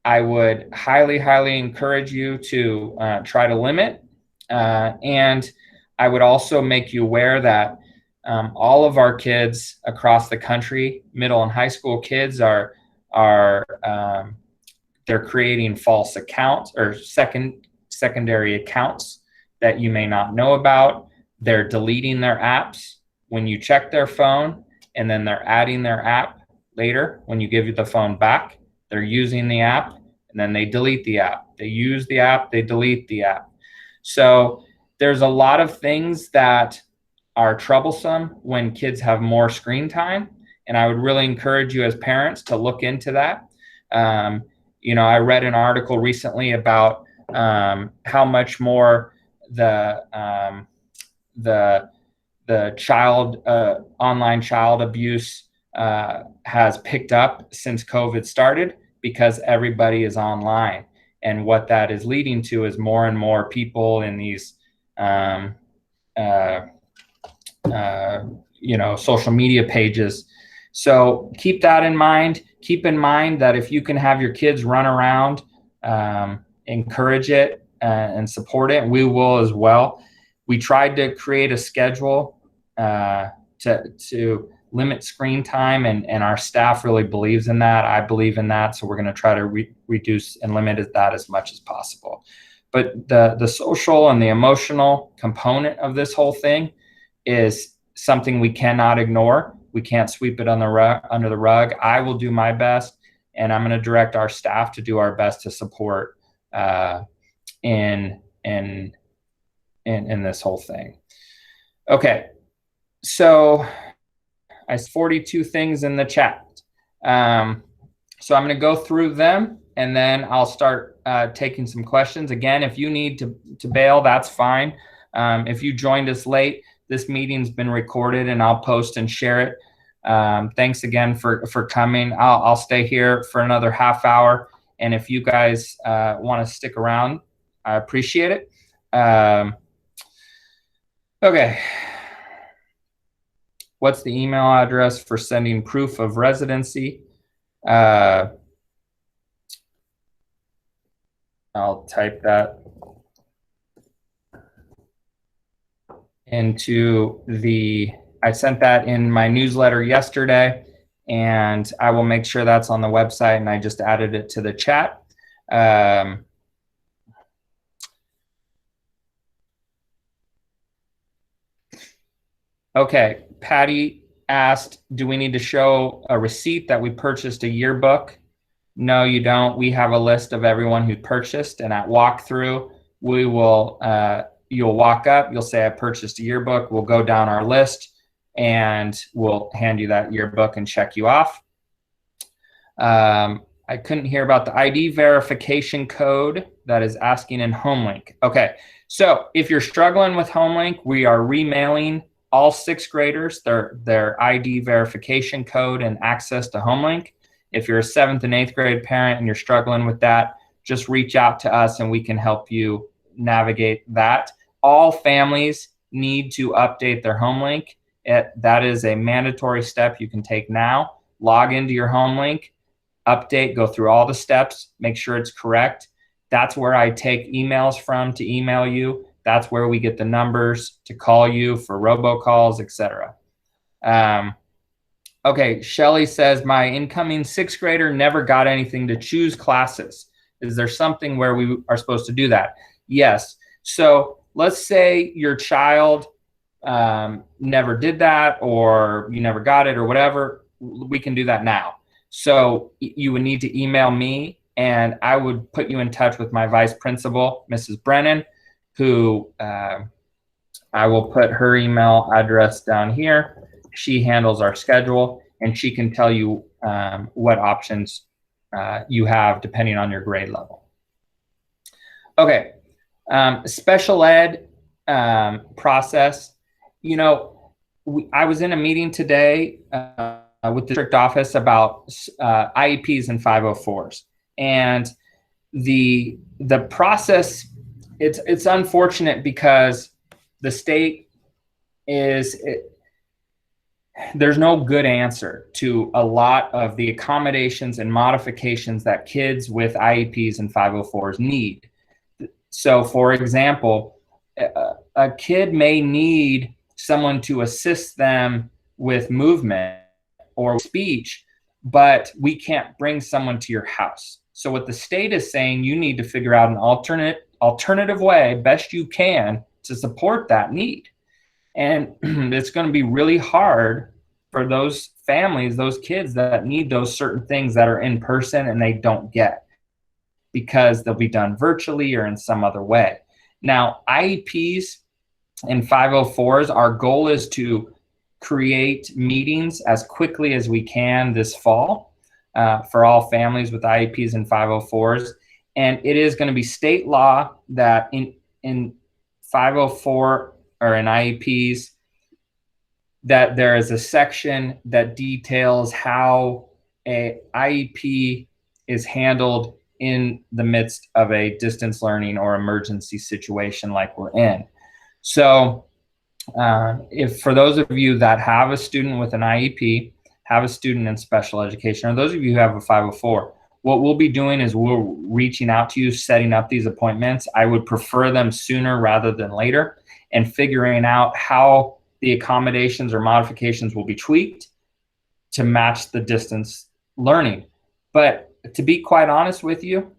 I would highly, highly encourage you to try to limit. And I would also make you aware that all of our kids across the country, middle and high school kids, are they're creating false accounts or secondary accounts that you may not know about. They're deleting their apps when you check their phone, and then they're adding their app later when you give the phone back. They're using the app, and then they delete the app. They use the app, they delete the app. So there's a lot of things that are troublesome when kids have more screen time, and I would really encourage you as parents to look into that. You know, I read an article recently about how much more the child online child abuse has picked up since COVID started, because everybody is online, and what that is leading to is more and more people in these you know, social media pages. So keep that in mind. Keep in mind that if you can have your kids run around, encourage it and support it, we will as well. We tried to create a schedule to limit screen time, and our staff really believes in that. I believe in that. So we're going to try to reduce and limit that as much as possible. But the social and the emotional component of this whole thing is something we cannot ignore. We can't sweep it under the rug. I will do my best, and I'm going to direct our staff to do our best to support in this whole thing. Okay, so I see 42 things in the chat. So I'm going to go through them, and then I'll start taking some questions. Again, if you need to bail, that's fine. If you joined us late, this meeting's been recorded, and I'll post and share it. Thanks again for coming. I'll stay here for another half hour, and if you guys want to stick around, I appreciate it. Okay. What's the email address for sending proof of residency? I'll type that into I sent that in my newsletter yesterday, and I will make sure that's on the website, and I just added it to the chat. Okay, Patty asked, do we need to show a receipt that we purchased a yearbook? No, you don't. We have a list of everyone who purchased, and at walkthrough, we will, you'll walk up, you'll say, I purchased a yearbook. We'll go down our list, and we'll hand you that yearbook and check you off. I couldn't hear about the ID verification code that is asking in HomeLink. Okay, so if you're struggling with HomeLink, we are remailing all 6th graders their ID verification code and access to HomeLink. If you're a 7th and 8th grade parent and you're struggling with that, just reach out to us and we can help you navigate that. All families need to update their home link. That is a mandatory step you can take now. Log into your home link, update, go through all the steps, make sure it's correct. That's where I take emails from to email you. That's where we get the numbers to call you for robocalls, etc. Okay, Shelly says, my incoming 6th grader never got anything to choose classes. Is there something where we are supposed to do that? Yes. So let's say your child never did that, or you never got it, or whatever. We can do that now. So you would need to email me, and I would put you in touch with my vice principal, Mrs. Brennan, who I will put her email address down here. She handles our schedule, and she can tell you what options you have depending on your grade level. Okay, special ed process. You know, I was in a meeting today with the district office about IEPs and 504s, and the process. It's unfortunate because the state there's no good answer to a lot of the accommodations and modifications that kids with IEPs and 504s need. So, for example, a kid may need someone to assist them with movement or speech, but we can't bring someone to your house. So what the state is saying, you need to figure out an alternative way, best you can, to support that need. And it's going to be really hard for those families, those kids that need those certain things that are in person and they don't get, because they'll be done virtually or in some other way. Now, IEPs and 504s, our goal is to create meetings as quickly as we can this fall for all families with IEPs and 504s. And it is going to be state law that in 504 or in IEPs, that there is a section that details how a IEP is handled in the midst of a distance learning or emergency situation like we're in. So if for those of you that have a student with an IEP, have a student in special education, or those of you who have a 504, what we'll be doing is we're reaching out to you, setting up these appointments. I would prefer them sooner rather than later, and figuring out how the accommodations or modifications will be tweaked to match the distance learning. But to be quite honest with you,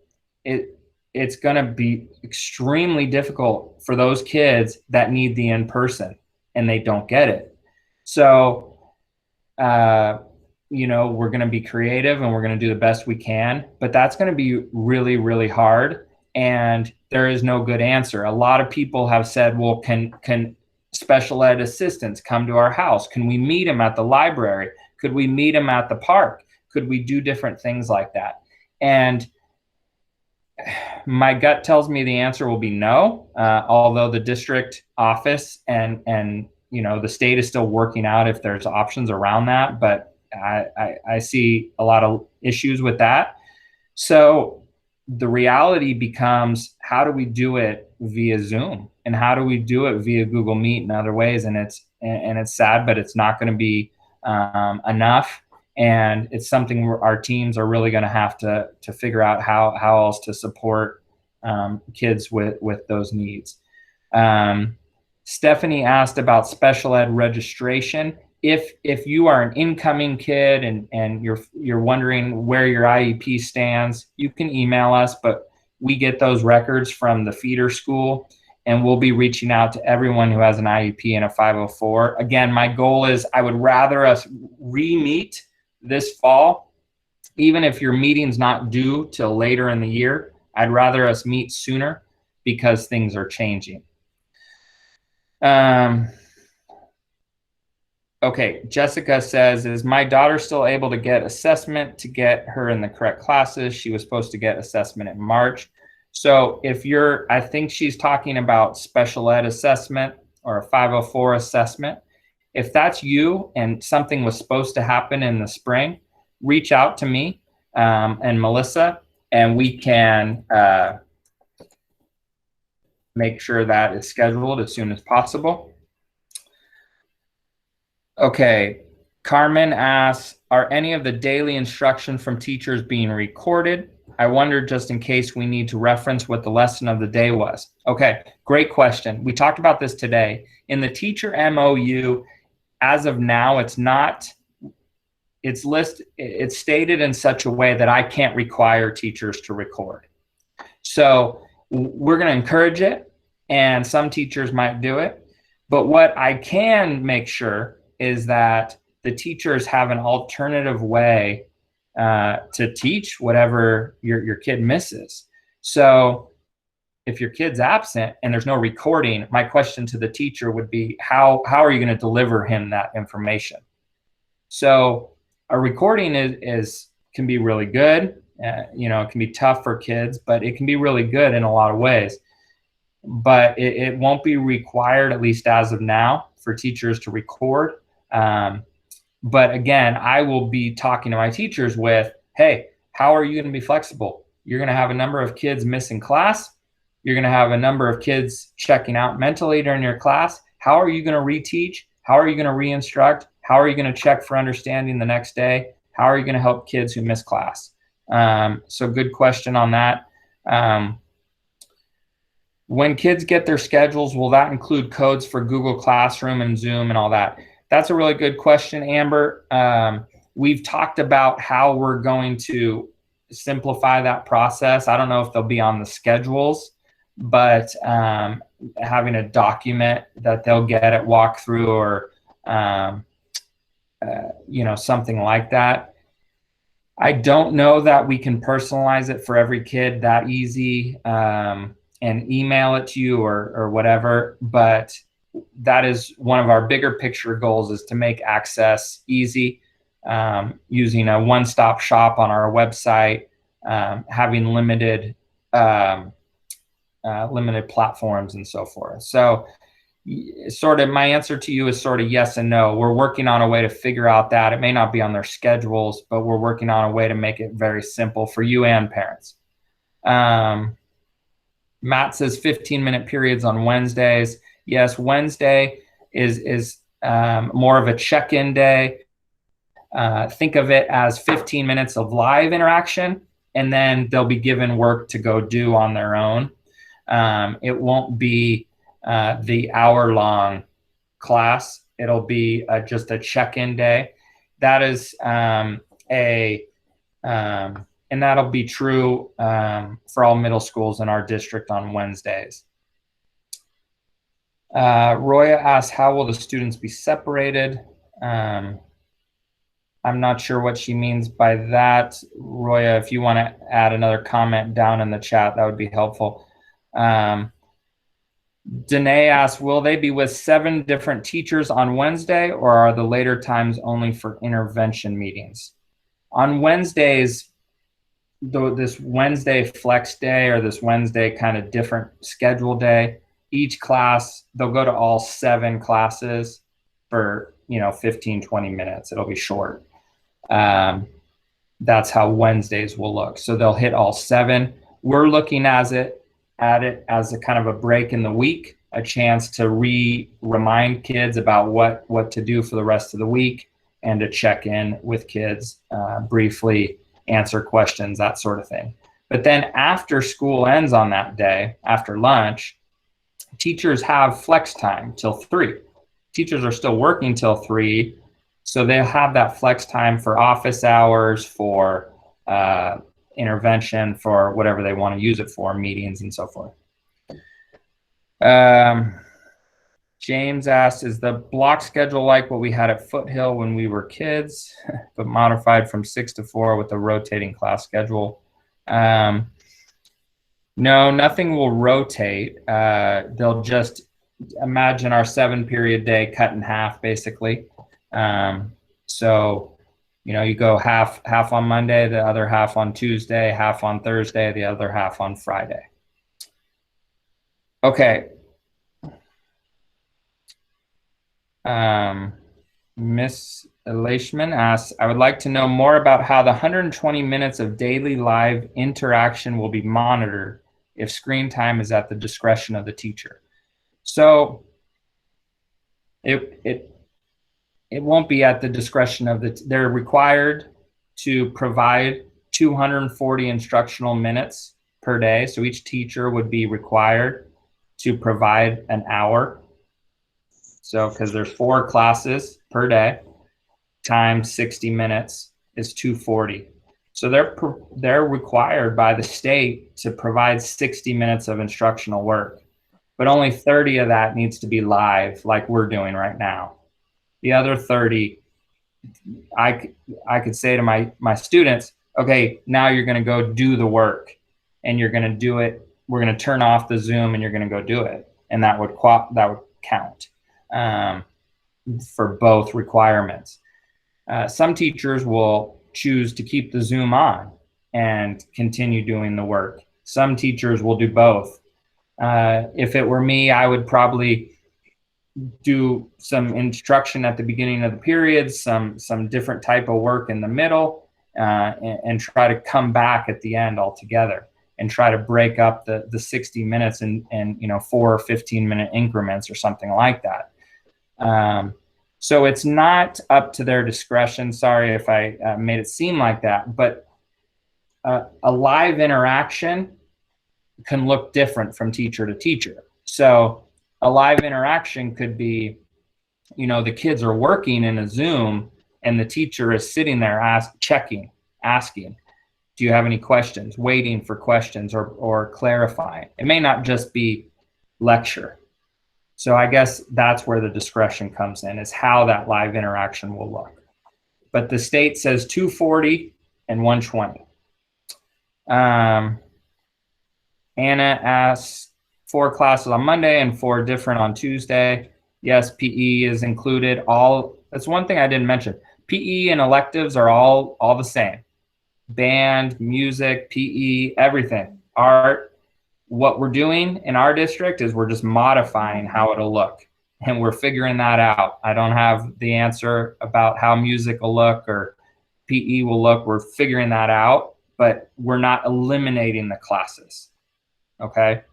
it's going to be extremely difficult for those kids that need the in-person and they don't get it. So, you know, we're going to be creative and we're going to do the best we can, but that's going to be really, really hard. And there is no good answer. A lot of people have said, well, can special ed assistants come to our house? Can we meet them at the library? Could we meet them at the park? Could we do different things like that? And my gut tells me the answer will be no, although the district office and you know, the state is still working out if there's options around that, but I see a lot of issues with that. So the reality becomes, how do we do it via Zoom, and how do we do it via Google Meet and other ways? And it's sad, but it's not going to be enough. And it's something where our teams are really going to have to figure out how else to support kids with those needs. Stephanie asked about special ed registration. If you are an incoming kid and you're wondering where your IEP stands, you can email us, but we get those records from the feeder school, and we'll be reaching out to everyone who has an IEP and a 504. Again, my goal is I would rather us re-meet this fall, even if your meeting's not due till later in the year. I'd rather us meet sooner because things are changing. Okay, Jessica says, is my daughter still able to get assessment to get her in the correct classes? She was supposed to get assessment in March. So if I think she's talking about special ed assessment or a 504 assessment. If that's you and something was supposed to happen in the spring, reach out to me and Melissa, and we can make sure that is scheduled as soon as possible. Okay, Carmen asks, are any of the daily instructions from teachers being recorded? I wonder just in case we need to reference what the lesson of the day was. Okay, great question. We talked about this today. In the teacher MOU, as of now, it's stated in such a way that I can't require teachers to record. So we're going to encourage it, and some teachers might do it. But what I can make sure is that the teachers have an alternative way to teach whatever your kid misses. So if your kid's absent and there's no recording, my question to the teacher would be, how are you going to deliver him that information? So a recording can be really good. It can be tough for kids, but it can be really good in a lot of ways. But it won't be required, at least as of now, for teachers to record. But again, I will be talking to my teachers with, hey, how are you going to be flexible? You're going to have a number of kids missing class. You're going to have a number of kids checking out mentally during your class. How are you going to reteach? How are you going to re-instruct? How are you going to check for understanding the next day? How are you going to help kids who miss class? So good question on that. When kids get their schedules, will that include codes for Google Classroom and Zoom and all that? That's a really good question, Amber. We've talked about how we're going to simplify that process. I don't know if they'll be on the schedules, but having a document that they'll get at walkthrough or something like that. I don't know that we can personalize it for every kid that easy and email it to you or whatever, but that is one of our bigger picture goals, is to make access easy, using a one-stop shop on our website, having limited platforms and so forth. So sort of my answer to you is sort of yes and no. We're working on a way to figure out that. It may not be on their schedules, but we're working on a way to make it very simple for you and parents. Matt says 15-minute periods on Wednesdays. Yes, Wednesday is more of a check-in day. Think of it as 15 minutes of live interaction, and then they'll be given work to go do on their own. It won't be the hour-long class. It'll be just a check-in day. That is and that'll be true for all middle schools in our district on Wednesdays. Roya asks, how will the students be separated? I'm not sure what she means by that. Roya, if you want to add another comment down in the chat, that would be helpful. Danae asks, will they be with 7 different teachers on Wednesday, or are the later times only for intervention meetings? On Wednesdays, this Wednesday flex day or this Wednesday kind of different schedule day, each class, they'll go to all 7 classes for 15, 20 minutes. It'll be short. That's how Wednesdays will look. So they'll hit all 7. We're looking at it as a kind of a break in the week, a chance to remind kids about what to do for the rest of the week, and to check in with kids, briefly answer questions, that sort of thing. But then after school ends on that day, after lunch, teachers have flex time till 3. Teachers are still working till 3, so they'll have that flex time for office hours, for intervention, for whatever they want to use it for, meetings and so forth. James asked, is the block schedule like what we had at Foothill when we were kids, but modified from 6 to 4 with a rotating class schedule? No, nothing will rotate. They'll just imagine our 7-period day cut in half, basically. So, you go half on Monday, the other half on Tuesday, half on Thursday, the other half on Friday. Okay. Miss Leishman asks, I would like to know more about how the 120 minutes of daily live interaction will be monitored if screen time is at the discretion of the teacher. So it won't be at the discretion of they're required to provide 240 instructional minutes per day. So each teacher would be required to provide an hour. So because there's 4 classes per day times 60 minutes is 240. So they're required by the state to provide 60 minutes of instructional work, but only 30 of that needs to be live, like we're doing right now. The other 30, I could say to my students, okay, now you're going to go do the work, and you're going to do it. We're going to turn off the Zoom, and you're going to go do it, and that would count for both requirements. Some teachers will choose to keep the Zoom on and continue doing the work. Some teachers will do both. If it were me, I would probably do some instruction at the beginning of the period, some different type of work in the middle, and try to come back at the end altogether and try to break up the 60 minutes in 4 or 15-minute increments or something like that. So it's not up to their discretion. Sorry if I made it seem like that, but a live interaction can look different from teacher to teacher. So a live interaction could be, the kids are working in a Zoom and the teacher is sitting there asking, do you have any questions, waiting for questions or clarifying. It may not just be lecture. So I guess that's where the discretion comes in, is how that live interaction will look. But the state says 240 and 120. Anna asks 4 classes on Monday and 4 different on Tuesday. Yes, PE is included. That's one thing I didn't mention. PE and electives are all the same. Band, music, PE, everything. Art. What we're doing in our district is we're just modifying how it'll look, and we're figuring that out. I don't have the answer about how music will look or PE will look. We're figuring that out, but we're not eliminating the classes. Okay.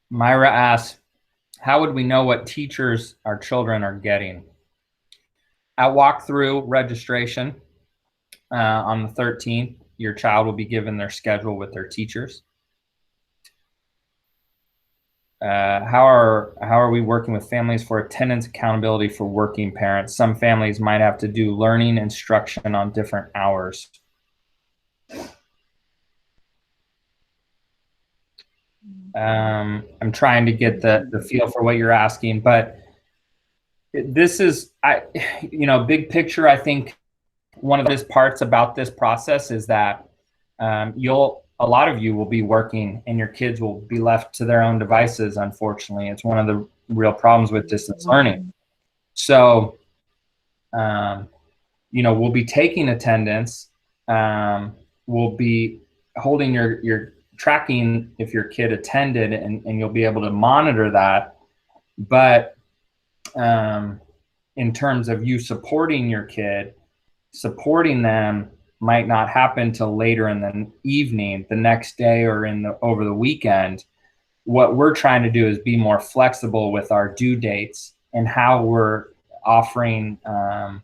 Myra asks, how would we know what teachers our children are getting? At walkthrough registration on the 13th, your child will be given their schedule with their teachers. How are we working with families for attendance accountability for working parents? Some families might have to do learning instruction on different hours. I'm trying to get the feel for what you're asking, but this is, big picture. I think one of these parts about this process is that a lot of you will be working and your kids will be left to their own devices. Unfortunately, it's one of the real problems with distance learning. So, we'll be taking attendance. We'll be holding your tracking if your kid attended, and you'll be able to monitor that. But in terms of you supporting your kid, supporting them might not happen till later in the evening, the next day, or over the weekend. What we're trying to do is be more flexible with our due dates and how we're offering, how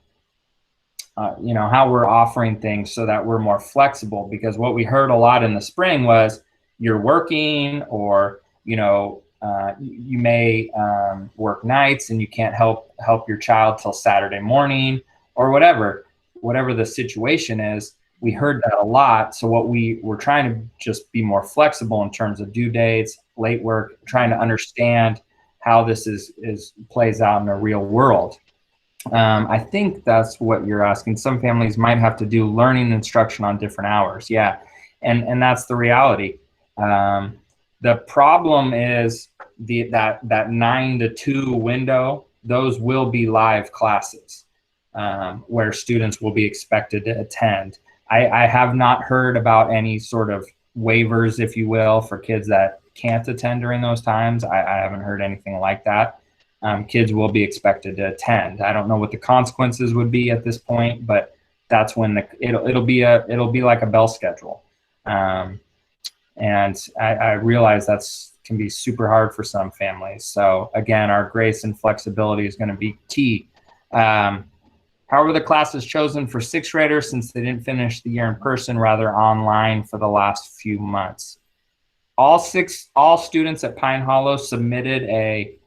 we're offering things so that we're more flexible. Because what we heard a lot in the spring was you're working, or you may work nights and you can't help your child till Saturday morning, or whatever the situation is. We heard that a lot. So what we're trying to just be more flexible in terms of due dates, late work, trying to understand how this plays out in the real world. I think that's what you're asking. Some families might have to do learning instruction on different hours. Yeah. And that's the reality. The problem is that 9 to 2 window, those will be live classes where students will be expected to attend. I have not heard about any sort of waivers, if you will, for kids that can't attend during those times. I haven't heard anything like that. kids will be expected to attend. I don't know what the consequences would be at this point, but that's when it'll be like a bell schedule. And I realize can be super hard for some families. So again, our grace and flexibility is going to be key. How were the classes chosen for sixth graders since they didn't finish the year in person, rather online for the last few months? All students at Pine Hollow submitted a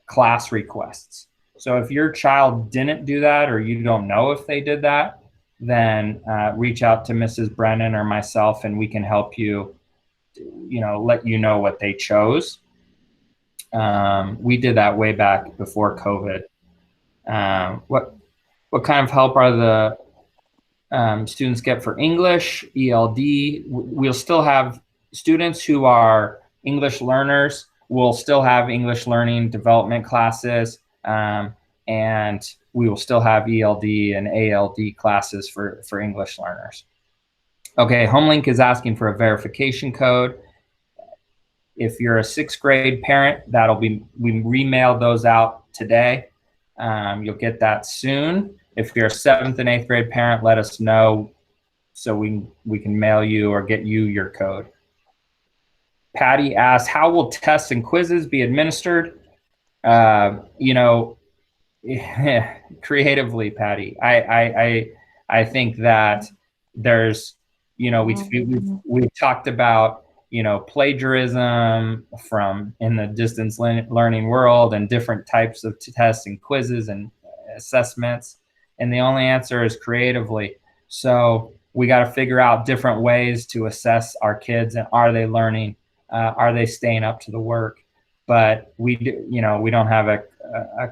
class requests. So if your child didn't do that, or you don't know if they did that, then reach out to Mrs. Brennan or myself, and we can help you, let you know what they chose. We did that way back before COVID. What kind of help are the students get for English, ELD? We'll still have students who are English learners. We'll still have English learning development classes, and we will still have ELD and ALD classes for English learners. Okay, HomeLink is asking for a verification code. If you're a sixth grade parent, we remailed those out today. You'll get that soon. If you're a seventh and eighth grade parent, let us know so we can mail you or get you your code. Patty asks, how will tests and quizzes be administered? Creatively, Patty. I think that there's, we've talked about, plagiarism in the distance learning world, and different types of tests and quizzes and assessments. And the only answer is creatively. So we got to figure out different ways to assess our kids, and are they learning? Are they staying up to the work? But we don't have a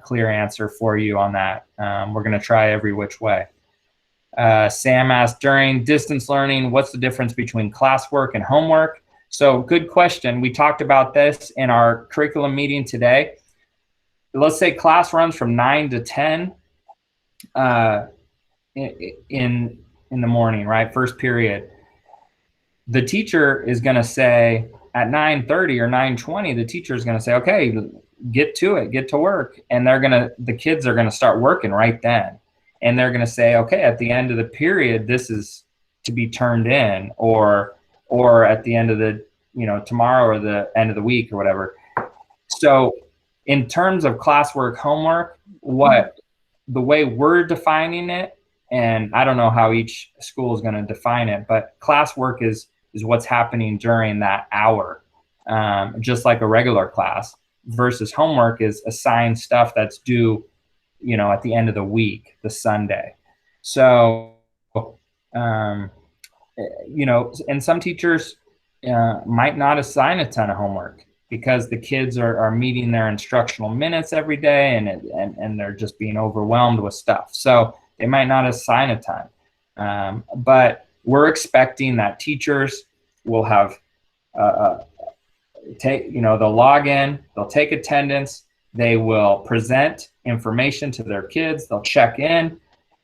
clear answer for you on that. We're going to try every which way. Sam asked, during distance learning, what's the difference between classwork and homework? So good question. We talked about this in our curriculum meeting today. Let's say class runs from 9 to 10 in the morning, right? First period. The teacher is going to say at 9:30 or 9:20, the teacher is going to say, okay, get to it, get to work. And the kids are going to start working right then. And they're going to say, okay, at the end of the period, this is to be turned in, or at the end of the, tomorrow, or the end of the week, or whatever. So in terms of classwork, homework, the way we're defining it, and I don't know how each school is going to define it, but classwork is what's happening during that hour, just like a regular class, versus homework is assigned stuff that's due, at the end of the week, the Sunday. So, and some teachers might not assign a ton of homework because the kids are meeting their instructional minutes every day, and they're just being overwhelmed with stuff. So they might not assign a ton, but we're expecting that teachers will have they'll log in, they'll take attendance, they will present information to their kids, they'll check in,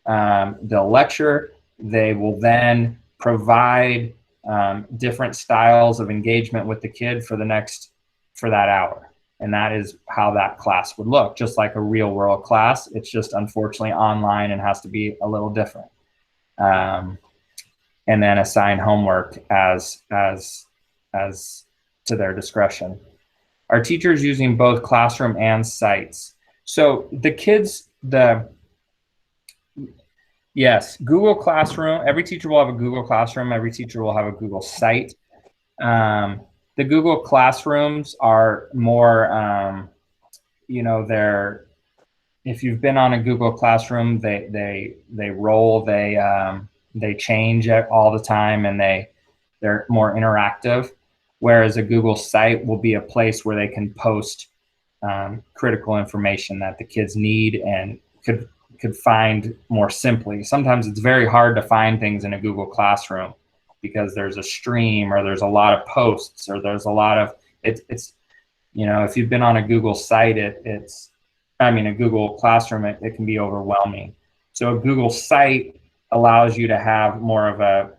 they'll lecture, they will then provide different styles of engagement with the kid for that hour. And that is how that class would look, just like a real world class. It's just unfortunately online and has to be a little different. And then assign homework as to their discretion. Are teachers using both classroom and sites? So the kids, yes, Google Classroom, every teacher will have a Google Classroom, every teacher will have a Google Site. The Google Classrooms are more, if you've been on a Google Classroom, they roll, they change it all the time, and they're more interactive. Whereas a Google Site will be a place where they can post critical information that the kids need and could find more simply. Sometimes it's very hard to find things in a Google Classroom because there's a stream, or there's a lot of posts, or there's a lot of it's if you've been on a Google Site, a Google Classroom, it can be overwhelming. So a Google Site allows you to have more of a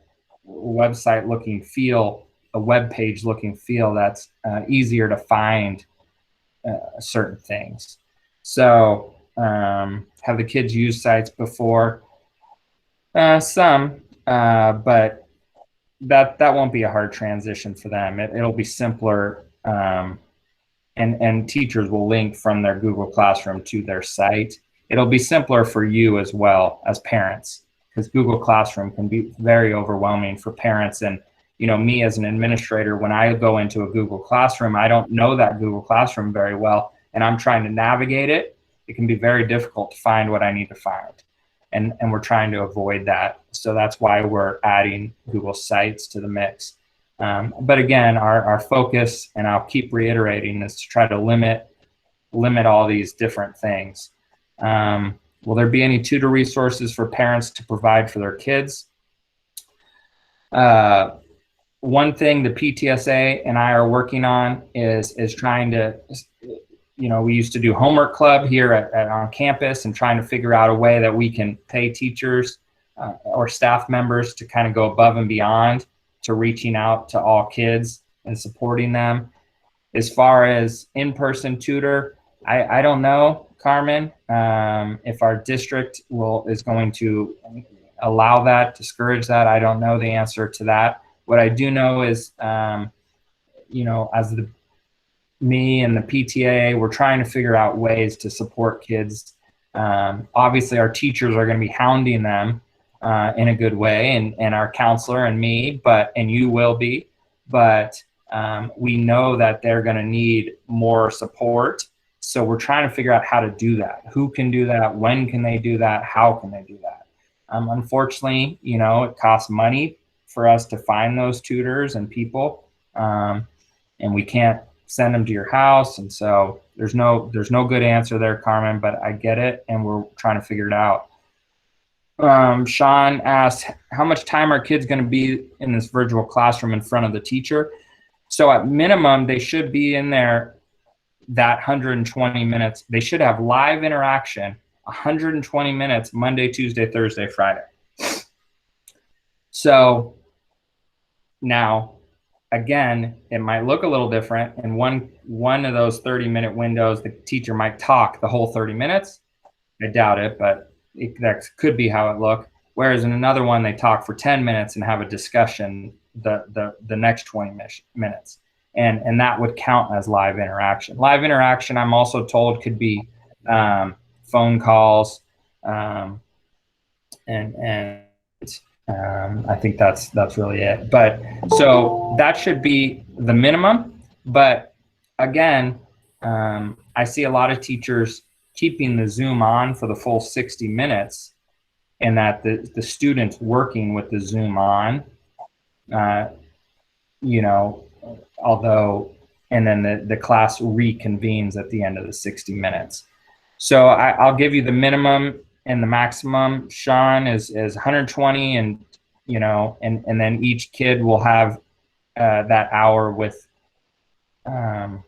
website looking feel, a web page looking feel that's easier to find certain things. So have the kids used sites before? Some, but that won't be a hard transition for them. It'll be simpler, and teachers will link from their Google Classroom to their site. It'll be simpler for you as well as parents, because Google Classroom can be very overwhelming for parents. And me as an administrator, when I go into a Google Classroom, I don't know that Google Classroom very well, and I'm trying to navigate it. It can be very difficult to find what I need to find. And we're trying to avoid that. So that's why we're adding Google Sites to the mix. But again, our focus, and I'll keep reiterating, is to try to limit all these different things. Will there be any tutor resources for parents to provide for their kids? One thing the PTSA and I are working on is trying to, we used to do homework club here on campus, and trying to figure out a way that we can pay teachers or staff members to kind of go above and beyond to reaching out to all kids and supporting them. As far as in-person tutor, I don't know, Carmen, if our district is going to allow that, discourage that. I don't know the answer to that. What I do know is, as me and the PTA, we're trying to figure out ways to support kids. Obviously, our teachers are going to be hounding them in a good way, and our counselor and me, and you will be. But we know that they're going to need more support. So we're trying to figure out how to do that. Who can do that? When can they do that? How can they do that? Unfortunately, it costs money for us to find those tutors and people, and we can't send them to your house. And so there's no good answer there, Carmen, but I get it, and we're trying to figure it out. Sean asked, how much time are kids going to be in this virtual classroom in front of the teacher? So at minimum, they should be in there that 120 minutes. They should have live interaction, 120 minutes, Monday, Tuesday, Thursday, Friday. So now, again, it might look a little different. In one of those 30-minute windows, the teacher might talk the whole 30 minutes. I doubt it, but that could be how it looked. Whereas in another one, they talk for 10 minutes and have a discussion the next 20 minutes. And that would count as live interaction. Live interaction, I'm also told, could be phone calls, and I think that's really it. But so that should be the minimum. But again, I see a lot of teachers keeping the Zoom on for the full 60 minutes, and that the students working with the Zoom on, although, and then the class reconvenes at the end of the 60 minutes. So I'll give you the minimum and the maximum, Sean, is 120, and and then each kid will have that hour with that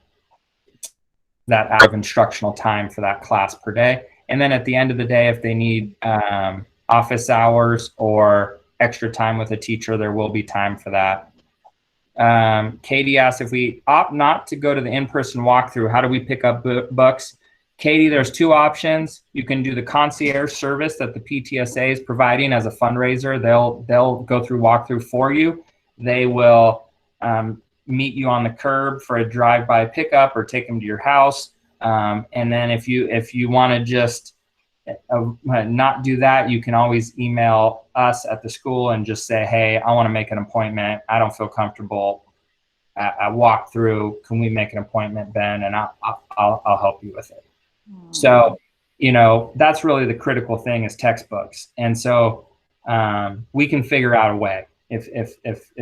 hour of instructional time for that class per day. And then at the end of the day, if they need office hours or extra time with a teacher, there will be time for that. Katie asked, if we opt not to go to the in-person walkthrough, how do we pick up books? Katie, there's two options. You can do the concierge service that the PTSA is providing as a fundraiser. They'll go through walkthrough for you. They will meet you on the curb for a drive-by pickup or take them to your house. And then if you want to just not do that, you can always email us at the school and just say, hey, I want to make an appointment. I don't feel comfortable at walkthrough. Can we make an appointment, Ben? And I'll help you with it. So, that's really the critical thing, is textbooks. And so we can figure out a way. If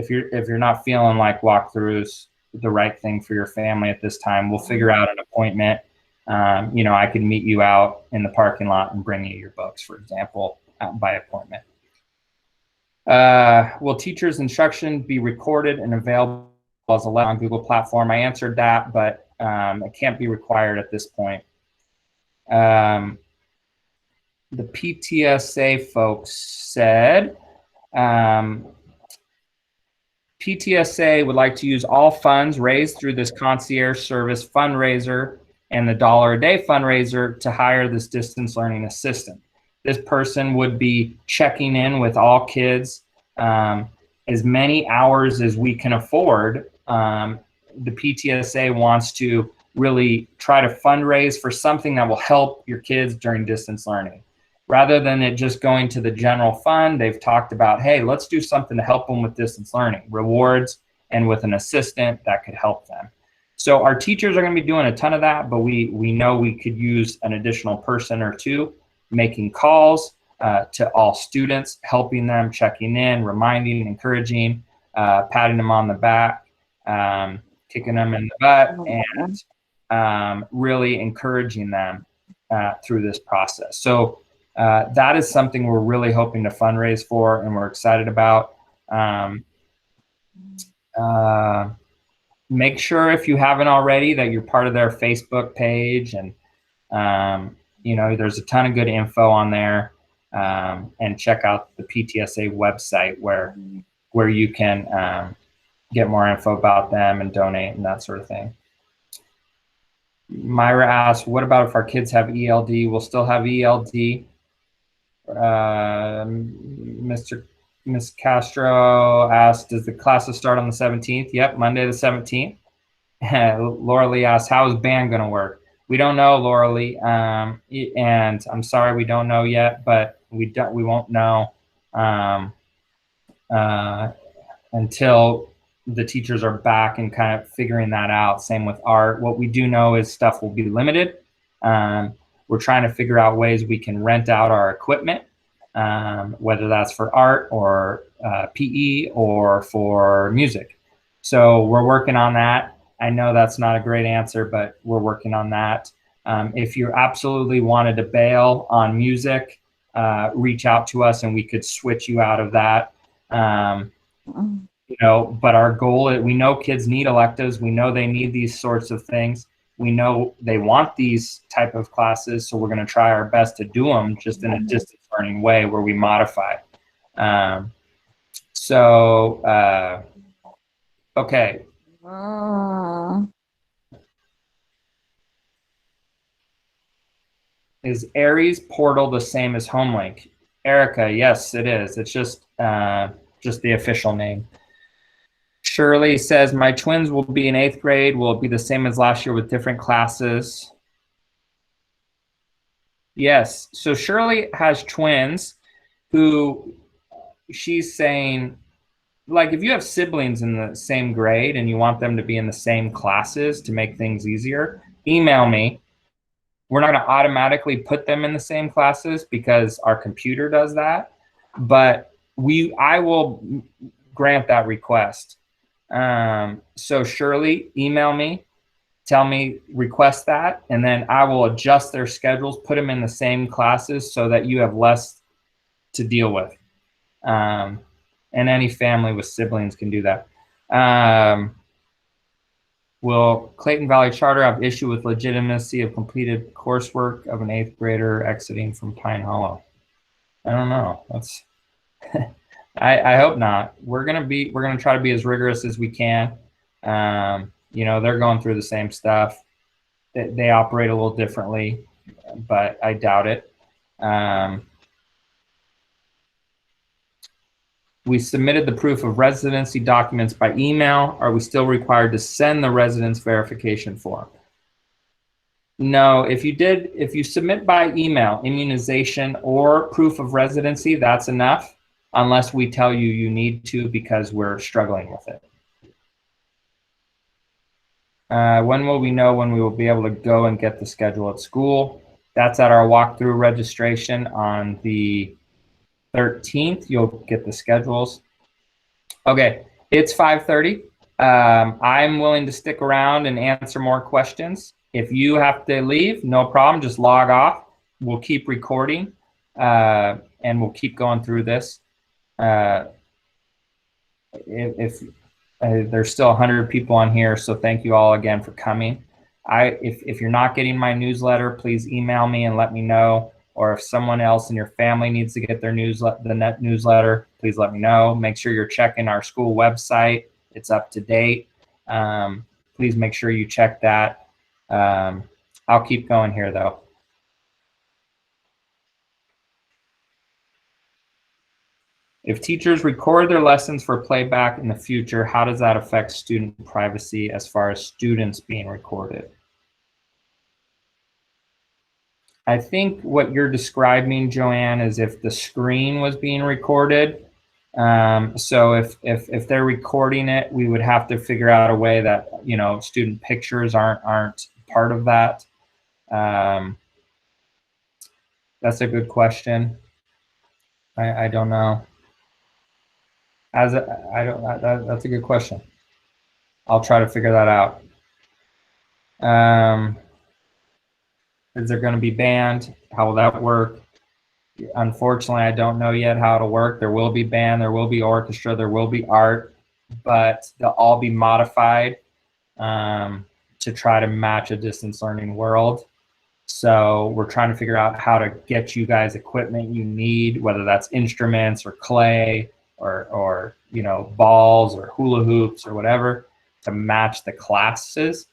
you're not feeling like walkthroughs the right thing for your family at this time, we'll figure out an appointment. I could meet you out in the parking lot and bring you your books, for example, by appointment. Will teachers' instruction be recorded and available as a lesson on Google platform? I answered that, but it can't be required at this point. The PTSA folks said, PTSA would like to use all funds raised through this concierge service fundraiser and the $1 a day fundraiser to hire this distance learning assistant. This person would be checking in with all kids as many hours as we can afford. The PTSA wants to really try to fundraise for something that will help your kids during distance learning. Rather than it just going to the general fund, they've talked about, hey, let's do something to help them with distance learning, rewards, and with an assistant that could help them. So our teachers are going to be doing a ton of that, but we know we could use an additional person or two making calls to all students, helping them, checking in, reminding, encouraging, patting them on the back, kicking them in the butt, and really encouraging them through this process. So that is something we're really hoping to fundraise for, and we're excited about. Make sure, if you haven't already, that you're part of their Facebook page, and there's a ton of good info on there. And check out the PTSA website where you can get more info about them and donate and that sort of thing. Myra asked, what about if our kids have ELD? We'll still have ELD. Miss Castro asked, does the classes start on the 17th? Yep, Monday the 17th. Laura Lee asked, how is band going to work? We don't know, Laura Lee, and I'm sorry we don't know yet, but we won't know until the teachers are back and kind of figuring that out. Same with art. What we do know is stuff will be limited. We're trying to figure out ways we can rent out our equipment, whether that's for art or PE or for music. So we're working on that. I know that's not a great answer, but we're working on that. If you absolutely wanted to bail on music, reach out to us and we could switch you out of that. But our goal is, we know kids need electives. We know they need these sorts of things. We know they want these type of classes, so we're going to try our best to do them just in a distance learning way where we modify. Okay. Is Aries portal the same as HomeLink? Erica, yes, it is. It's just the official name. Shirley says, my twins will be in 8th grade. Will it be the same as last year with different classes? Yes. So Shirley has twins who she's saying, like, if you have siblings in the same grade and you want them to be in the same classes to make things easier, email me. We're not going to automatically put them in the same classes because our computer does that, but I will grant that request. So Shirley, email me, tell me, request that, and then I will adjust their schedules, put them in the same classes so that you have less to deal with. And any family with siblings can do that. Will Clayton Valley Charter have issue with legitimacy of completed coursework of an 8th grader exiting from Pine Hollow? I don't know. That's I hope not. We're gonna try to be as rigorous as we can. They're going through the same stuff. They operate a little differently, but I doubt it. We submitted the proof of residency documents by email. Are we still required to send the residence verification form? No, if you submit by email, immunization or proof of residency, that's enough, unless we tell you you need to because we're struggling with it. When will we know when we will be able to go and get the schedule at school? That's at our walkthrough registration on the 13th. You'll get the schedules. Okay, it's 5:30. I'm willing to stick around and answer more questions. If you have to leave, no problem. Just log off. We'll keep recording, and we'll keep going through this. If there's still 100 people on here, so thank you all again for coming. If you're not getting my newsletter, please email me and let me know. Or if someone else in your family needs to get their newsletter, please let me know. Make sure you're checking our school website. It's up to date. Please make sure you check that. I'll keep going here though. If teachers record their lessons for playback in the future, how does that affect student privacy as far as students being recorded? I think what you're describing, Joanne, is if the screen was being recorded. So if they're recording it, we would have to figure out a way that, you know, student pictures aren't part of that. That's a good question. I don't know. That's a good question. I'll try to figure that out. Is there going to be band? How will that work? Unfortunately, I don't know yet how it'll work. There will be band, there will be orchestra, there will be art, but they'll all be modified to try to match a distance learning world. So we're trying to figure out how to get you guys equipment you need, whether that's instruments or clay or you know, balls or hula hoops or whatever, to match the classes.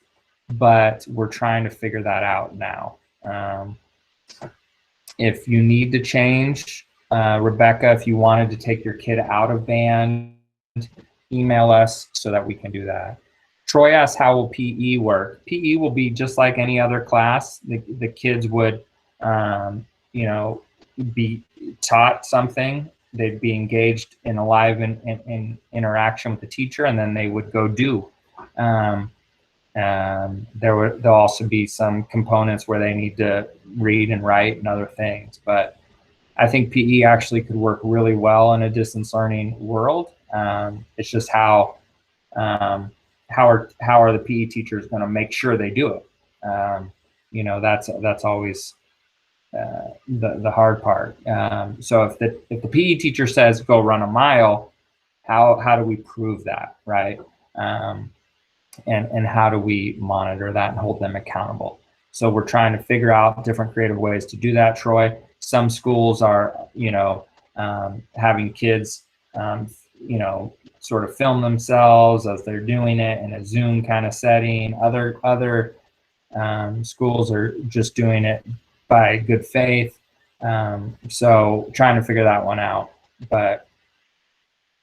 But we're trying to figure that out now. If you need to change, Rebecca, if you wanted to take your kid out of band, email us so that we can do that. Troy asks, how will PE work? PE will be just like any other class. The kids would, you know, be taught something. They'd be engaged in a live in interaction with the teacher, and then they would go do. There'll also be some components where they need to read and write and other things. But I think PE actually could work really well in a distance learning world. It's just how are the PE teachers going to make sure they do it? You know, that's always the hard part. So if the PE teacher says go run a mile, how do we prove that, right? And how do we monitor that and hold them accountable? So we're trying to figure out different creative ways to do that, Troy. Some schools are, you know, having kids, you know, sort of film themselves as they're doing it in a Zoom kind of setting. Other schools are just doing it by good faith. So trying to figure that one out. But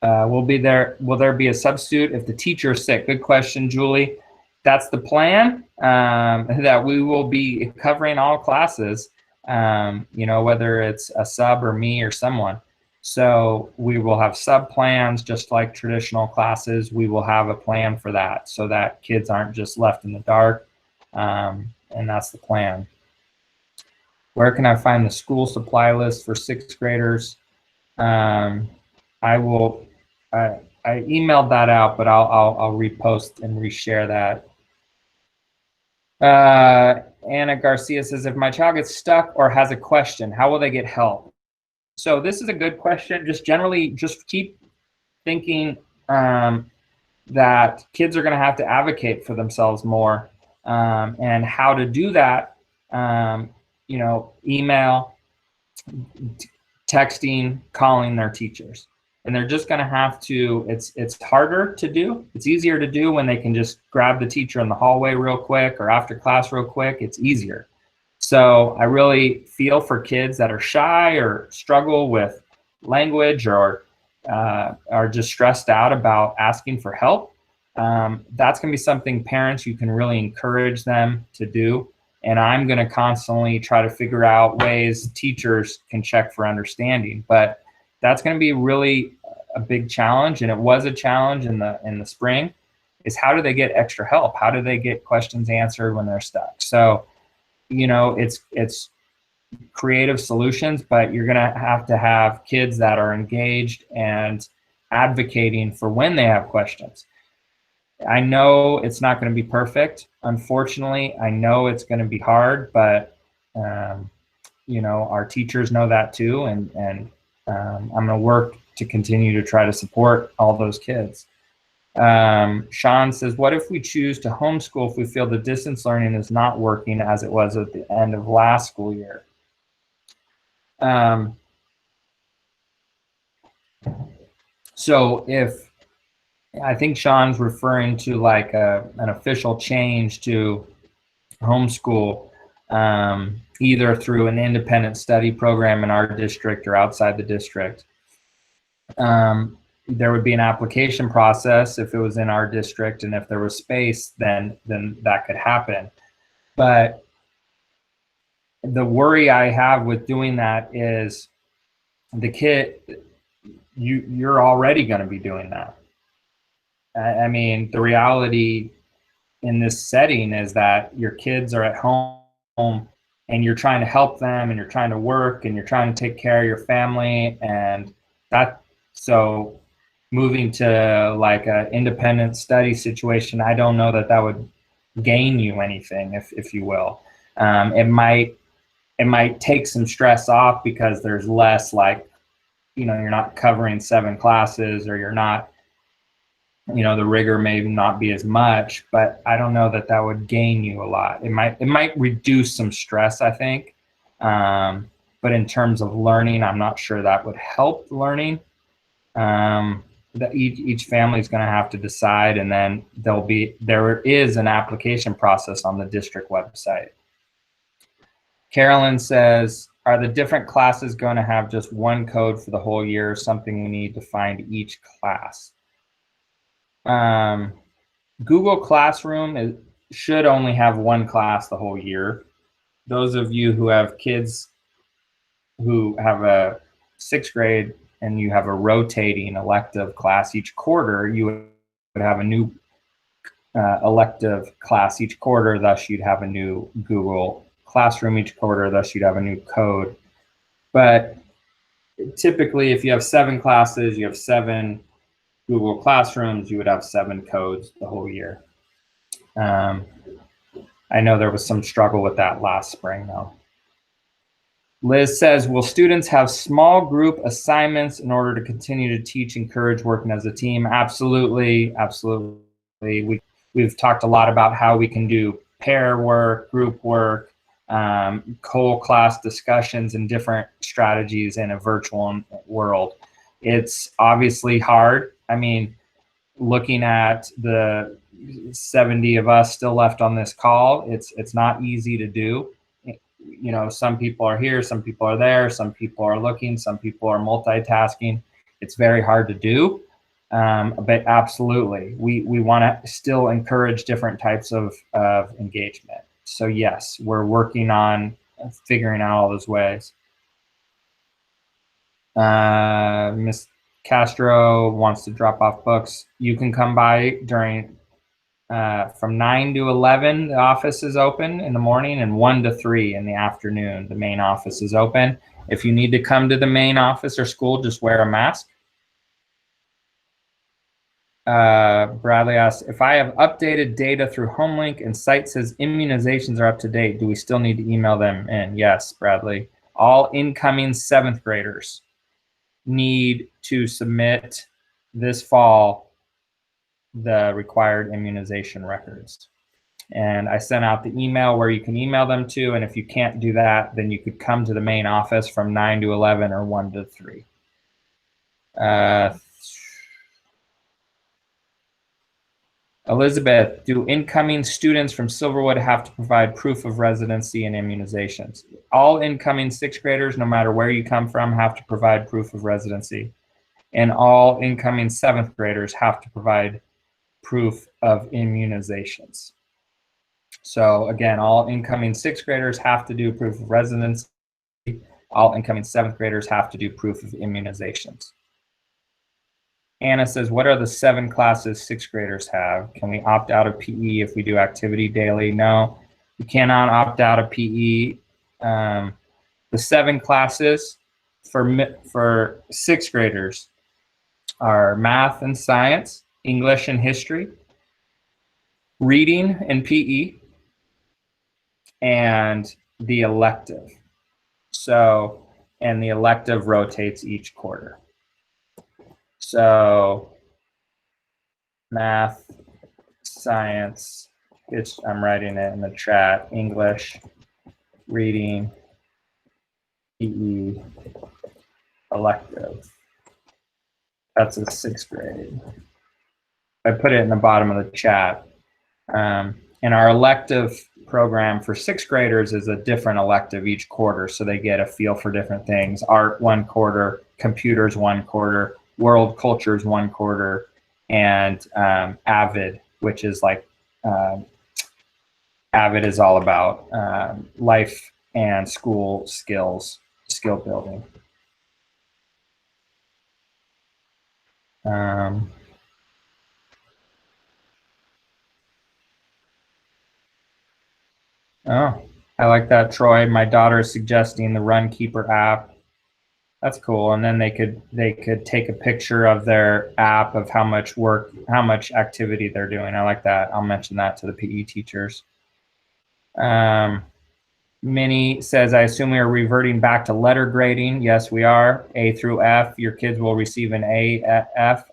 will there be a substitute if the teacher is sick? Good question, Julie. That's the plan, that we will be covering all classes, you know, whether it's a sub or me or someone. So we will have sub plans just like traditional classes. We will have a plan for that so that kids aren't just left in the dark. And that's the plan. Where can I find the school supply list for 6th graders? I emailed that out, but I'll repost and reshare that. Anna Garcia says, if my child gets stuck or has a question, how will they get help? So this is a good question. Just generally, just keep thinking that kids are going to have to advocate for themselves more, and how to do that. You know, email, texting, calling their teachers. And they're just going to have to, it's harder to do. It's easier to do when they can just grab the teacher in the hallway real quick or after class real quick. It's easier. So I really feel for kids that are shy or struggle with language or are just stressed out about asking for help. That's going to be something parents, you can really encourage them to do. And I'm going to constantly try to figure out ways teachers can check for understanding. But that's going to be really a big challenge, and it was a challenge in the spring, is how do they get extra help? How do they get questions answered when they're stuck? So, you know, it's creative solutions, but you're going to have kids that are engaged and advocating for when they have questions. I know it's not going to be perfect. Unfortunately, I know it's going to be hard, but you know, our teachers know that too, and I'm going to work to continue to try to support all those kids. Sean says, what if we choose to homeschool if we feel the distance learning is not working as it was at the end of last school year? So if, I think Sean's referring to like an official change to homeschool. either through an independent study program in our district or outside the district. There would be an application process if it was in our district, and if there was space, then that could happen. But the worry I have with doing that is the kid, you're already going to be doing that. I mean, the reality in this setting is that your kids are at home and you're trying to help them and you're trying to work and you're trying to take care of your family, and that, so moving to like an independent study situation, I don't know that that would gain you anything, if you will. It might take some stress off because there's less, like, you know, you're not covering 7 classes, or you're not, you know, the rigor may not be as much, but I don't know that that would gain you a lot. It might reduce some stress, I think. But in terms of learning, I'm not sure that would help learning. That each family is going to have to decide, and then there is an application process on the district website. Carolyn says, are the different classes going to have just one code for the whole year, or something we need to find each class? Google Classroom should only have one class the whole year. Those of you who have kids who have a 6th grade and you have a rotating elective class each quarter, you would have a new elective class each quarter, thus you'd have a new Google Classroom each quarter, thus you'd have a new code. But typically, if you have 7 classes, you have 7 Google Classrooms, you would have 7 codes the whole year. I know there was some struggle with that last spring, though. Liz says, will students have small group assignments in order to continue to teach, encourage working as a team? Absolutely, absolutely. We've talked a lot about how we can do pair work, group work, whole class discussions, and different strategies in a virtual world. It's obviously hard. I mean, looking at the 70 of us still left on this call, it's not easy to do. You know, some people are here, some people are there, some people are looking, some people are multitasking. It's very hard to do, but absolutely, we want to still encourage different types of engagement. So yes, we're working on figuring out all those ways. Miss Castro wants to drop off books. You can come by during from 9 to 11, the office is open in the morning, and 1 to 3 in the afternoon, the main office is open. If you need to come to the main office or school, just wear a mask. Bradley asks, if I have updated data through HomeLink and site says immunizations are up to date, do we still need to email them in? Yes, Bradley. All incoming 7th graders need to submit this fall the required immunization records. And I sent out the email where you can email them to, and if you can't do that, then you could come to the main office from 9 to 11 or 1 to 3. Elizabeth, do incoming students from Silverwood have to provide proof of residency and immunizations? All incoming 6th graders, no matter where you come from, have to provide proof of residency. And all incoming 7th graders have to provide proof of immunizations. So again, all incoming 6th graders have to do proof of residency. All incoming 7th graders have to do proof of immunizations. Anna says, what are the 7 classes 6th graders have? Can we opt out of PE if we do activity daily? No, you cannot opt out of PE. The 7 classes for 6th graders are math and science, English and history, reading and PE, and the elective. So, and the elective rotates each quarter. So, math, science, I'm writing it in the chat, English, reading, PE, elective. That's a 6th grade. I put it in the bottom of the chat. And our elective program for sixth graders is a different elective each quarter, so they get a feel for different things. Art 1 quarter, computers 1 quarter, world cultures 1 quarter, and AVID, which is like AVID is all about life and school skills, skill building. Oh, I like that, Troy. My daughter is suggesting the Runkeeper app. That's cool. And then they could take a picture of their app of how much work, how much activity they're doing. I like that. I'll mention that to the PE teachers. Minnie says, I assume we are reverting back to letter grading. Yes, we are. A through F. Your kids will receive an A, F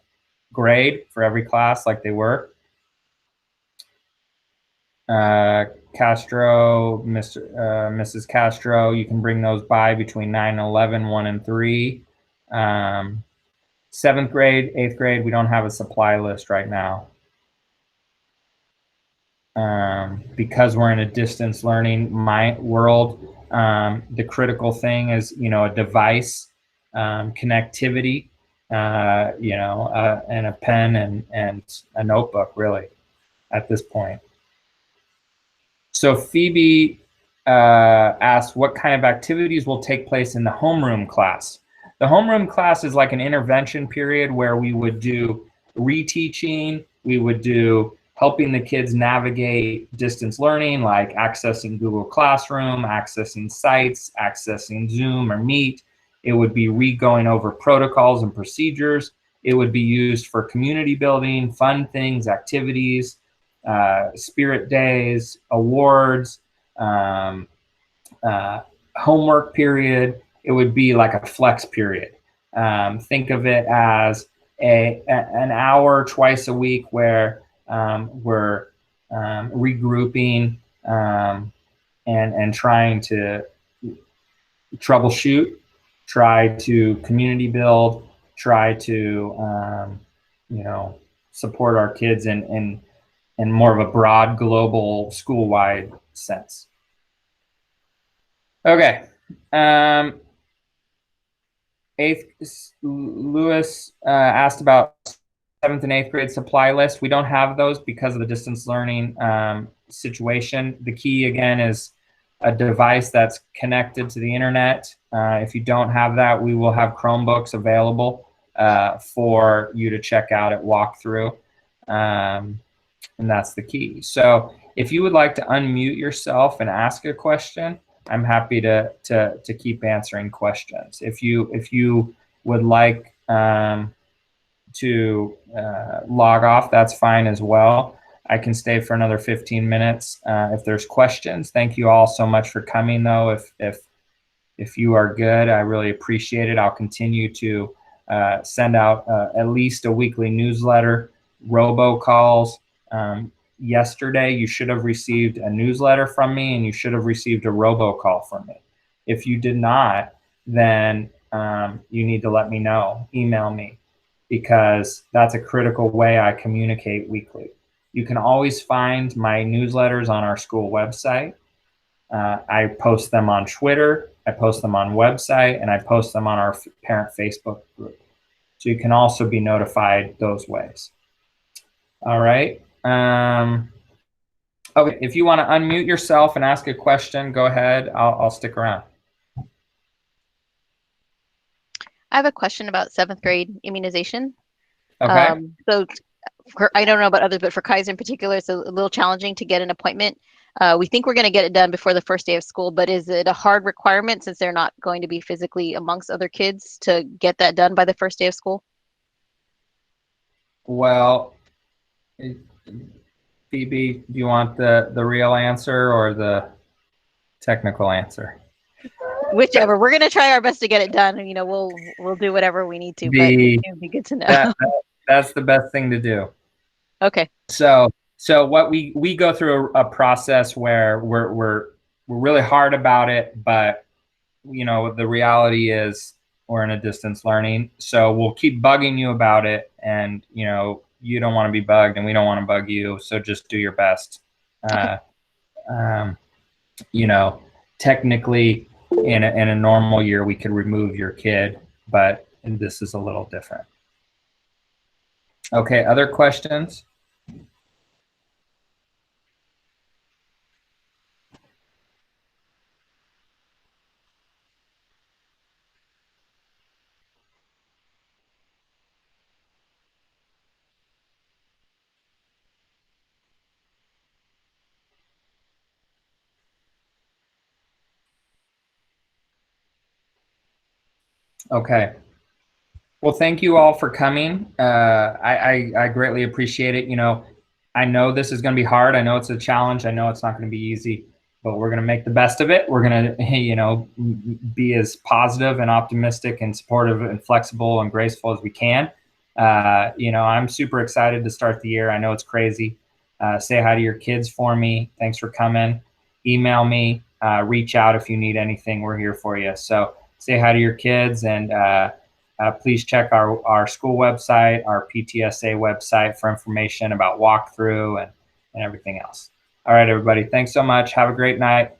grade for every class like they were. Castro, Mrs. Castro, you can bring those by between 9 and 11, 1 and 3. 7th grade, 8th grade, we don't have a supply list right now. Because we're in a distance learning world, the critical thing is, a device, connectivity, and a pen and a notebook, really, at this point. So Phoebe asked, what kind of activities will take place in the homeroom class? The homeroom class is like an intervention period where we would do reteaching, we would do helping the kids navigate distance learning, like accessing Google Classroom, accessing sites, accessing Zoom or Meet. It would be going over protocols and procedures. It would be used for community building, fun things, activities, spirit days, awards, homework period. It would be like a flex period. Think of it as an hour twice a week where we're regrouping and trying to troubleshoot, try to community build, try to support our kids in more of a broad global school-wide sense. Okay. Lewis asked about 7th and 8th grade supply list. We don't have those because of the distance learning situation. The key, again, is a device that's connected to the internet. If you don't have that, we will have Chromebooks available for you to check out at walkthrough. And that's the key. So if you would like to unmute yourself and ask a question, I'm happy to keep answering questions. If you would like to log off, that's fine as well. I can stay for another 15 minutes if there's questions. Thank you all so much for coming, though. If you are good, I really appreciate it. I'll continue to send out at least a weekly newsletter, robocalls. Yesterday, you should have received a newsletter from me, and you should have received a robocall from me. If you did not, then you need to let me know. Email me, because that's a critical way I communicate weekly. You can always find my newsletters on our school website. I post them on Twitter, I post them on website, and I post them on our parent Facebook group. So you can also be notified those ways. All right. Okay, if you want to unmute yourself and ask a question, go ahead. I'll stick around. I have a question about 7th grade immunization. Okay. So I don't know about others, but for Kaiser in particular, it's a little challenging to get an appointment. We think we're going to get it done before the first day of school, but is it a hard requirement, since they're not going to be physically amongst other kids, to get that done by the first day of school? Well, Phoebe, do you want the real answer or the technical answer? Whichever. We're going to try our best to get it done. We'll do whatever we need to, but it would be good to know. That's the best thing to do. Okay. So what we go through a process where we're really hard about it, but the reality is we're in a distance learning. So we'll keep bugging you about it, and you don't want to be bugged, and we don't want to bug you. So just do your best. you know, technically in a normal year, we could remove your kid, but this is a little different. Okay, other questions? Okay. Well, thank you all for coming. I greatly appreciate it. You know, I know this is going to be hard. I know it's a challenge. I know it's not going to be easy, but we're going to make the best of it. We're going to, you know, be as positive and optimistic and supportive and flexible and graceful as we can. You know, I'm super excited to start the year. I know it's crazy. Say hi to your kids for me. Thanks for coming. Email me. Reach out if you need anything. We're here for you. So say hi to your kids, and please check our school website, our PTSA website for information about walkthrough and everything else. All right, everybody. Thanks so much. Have a great night.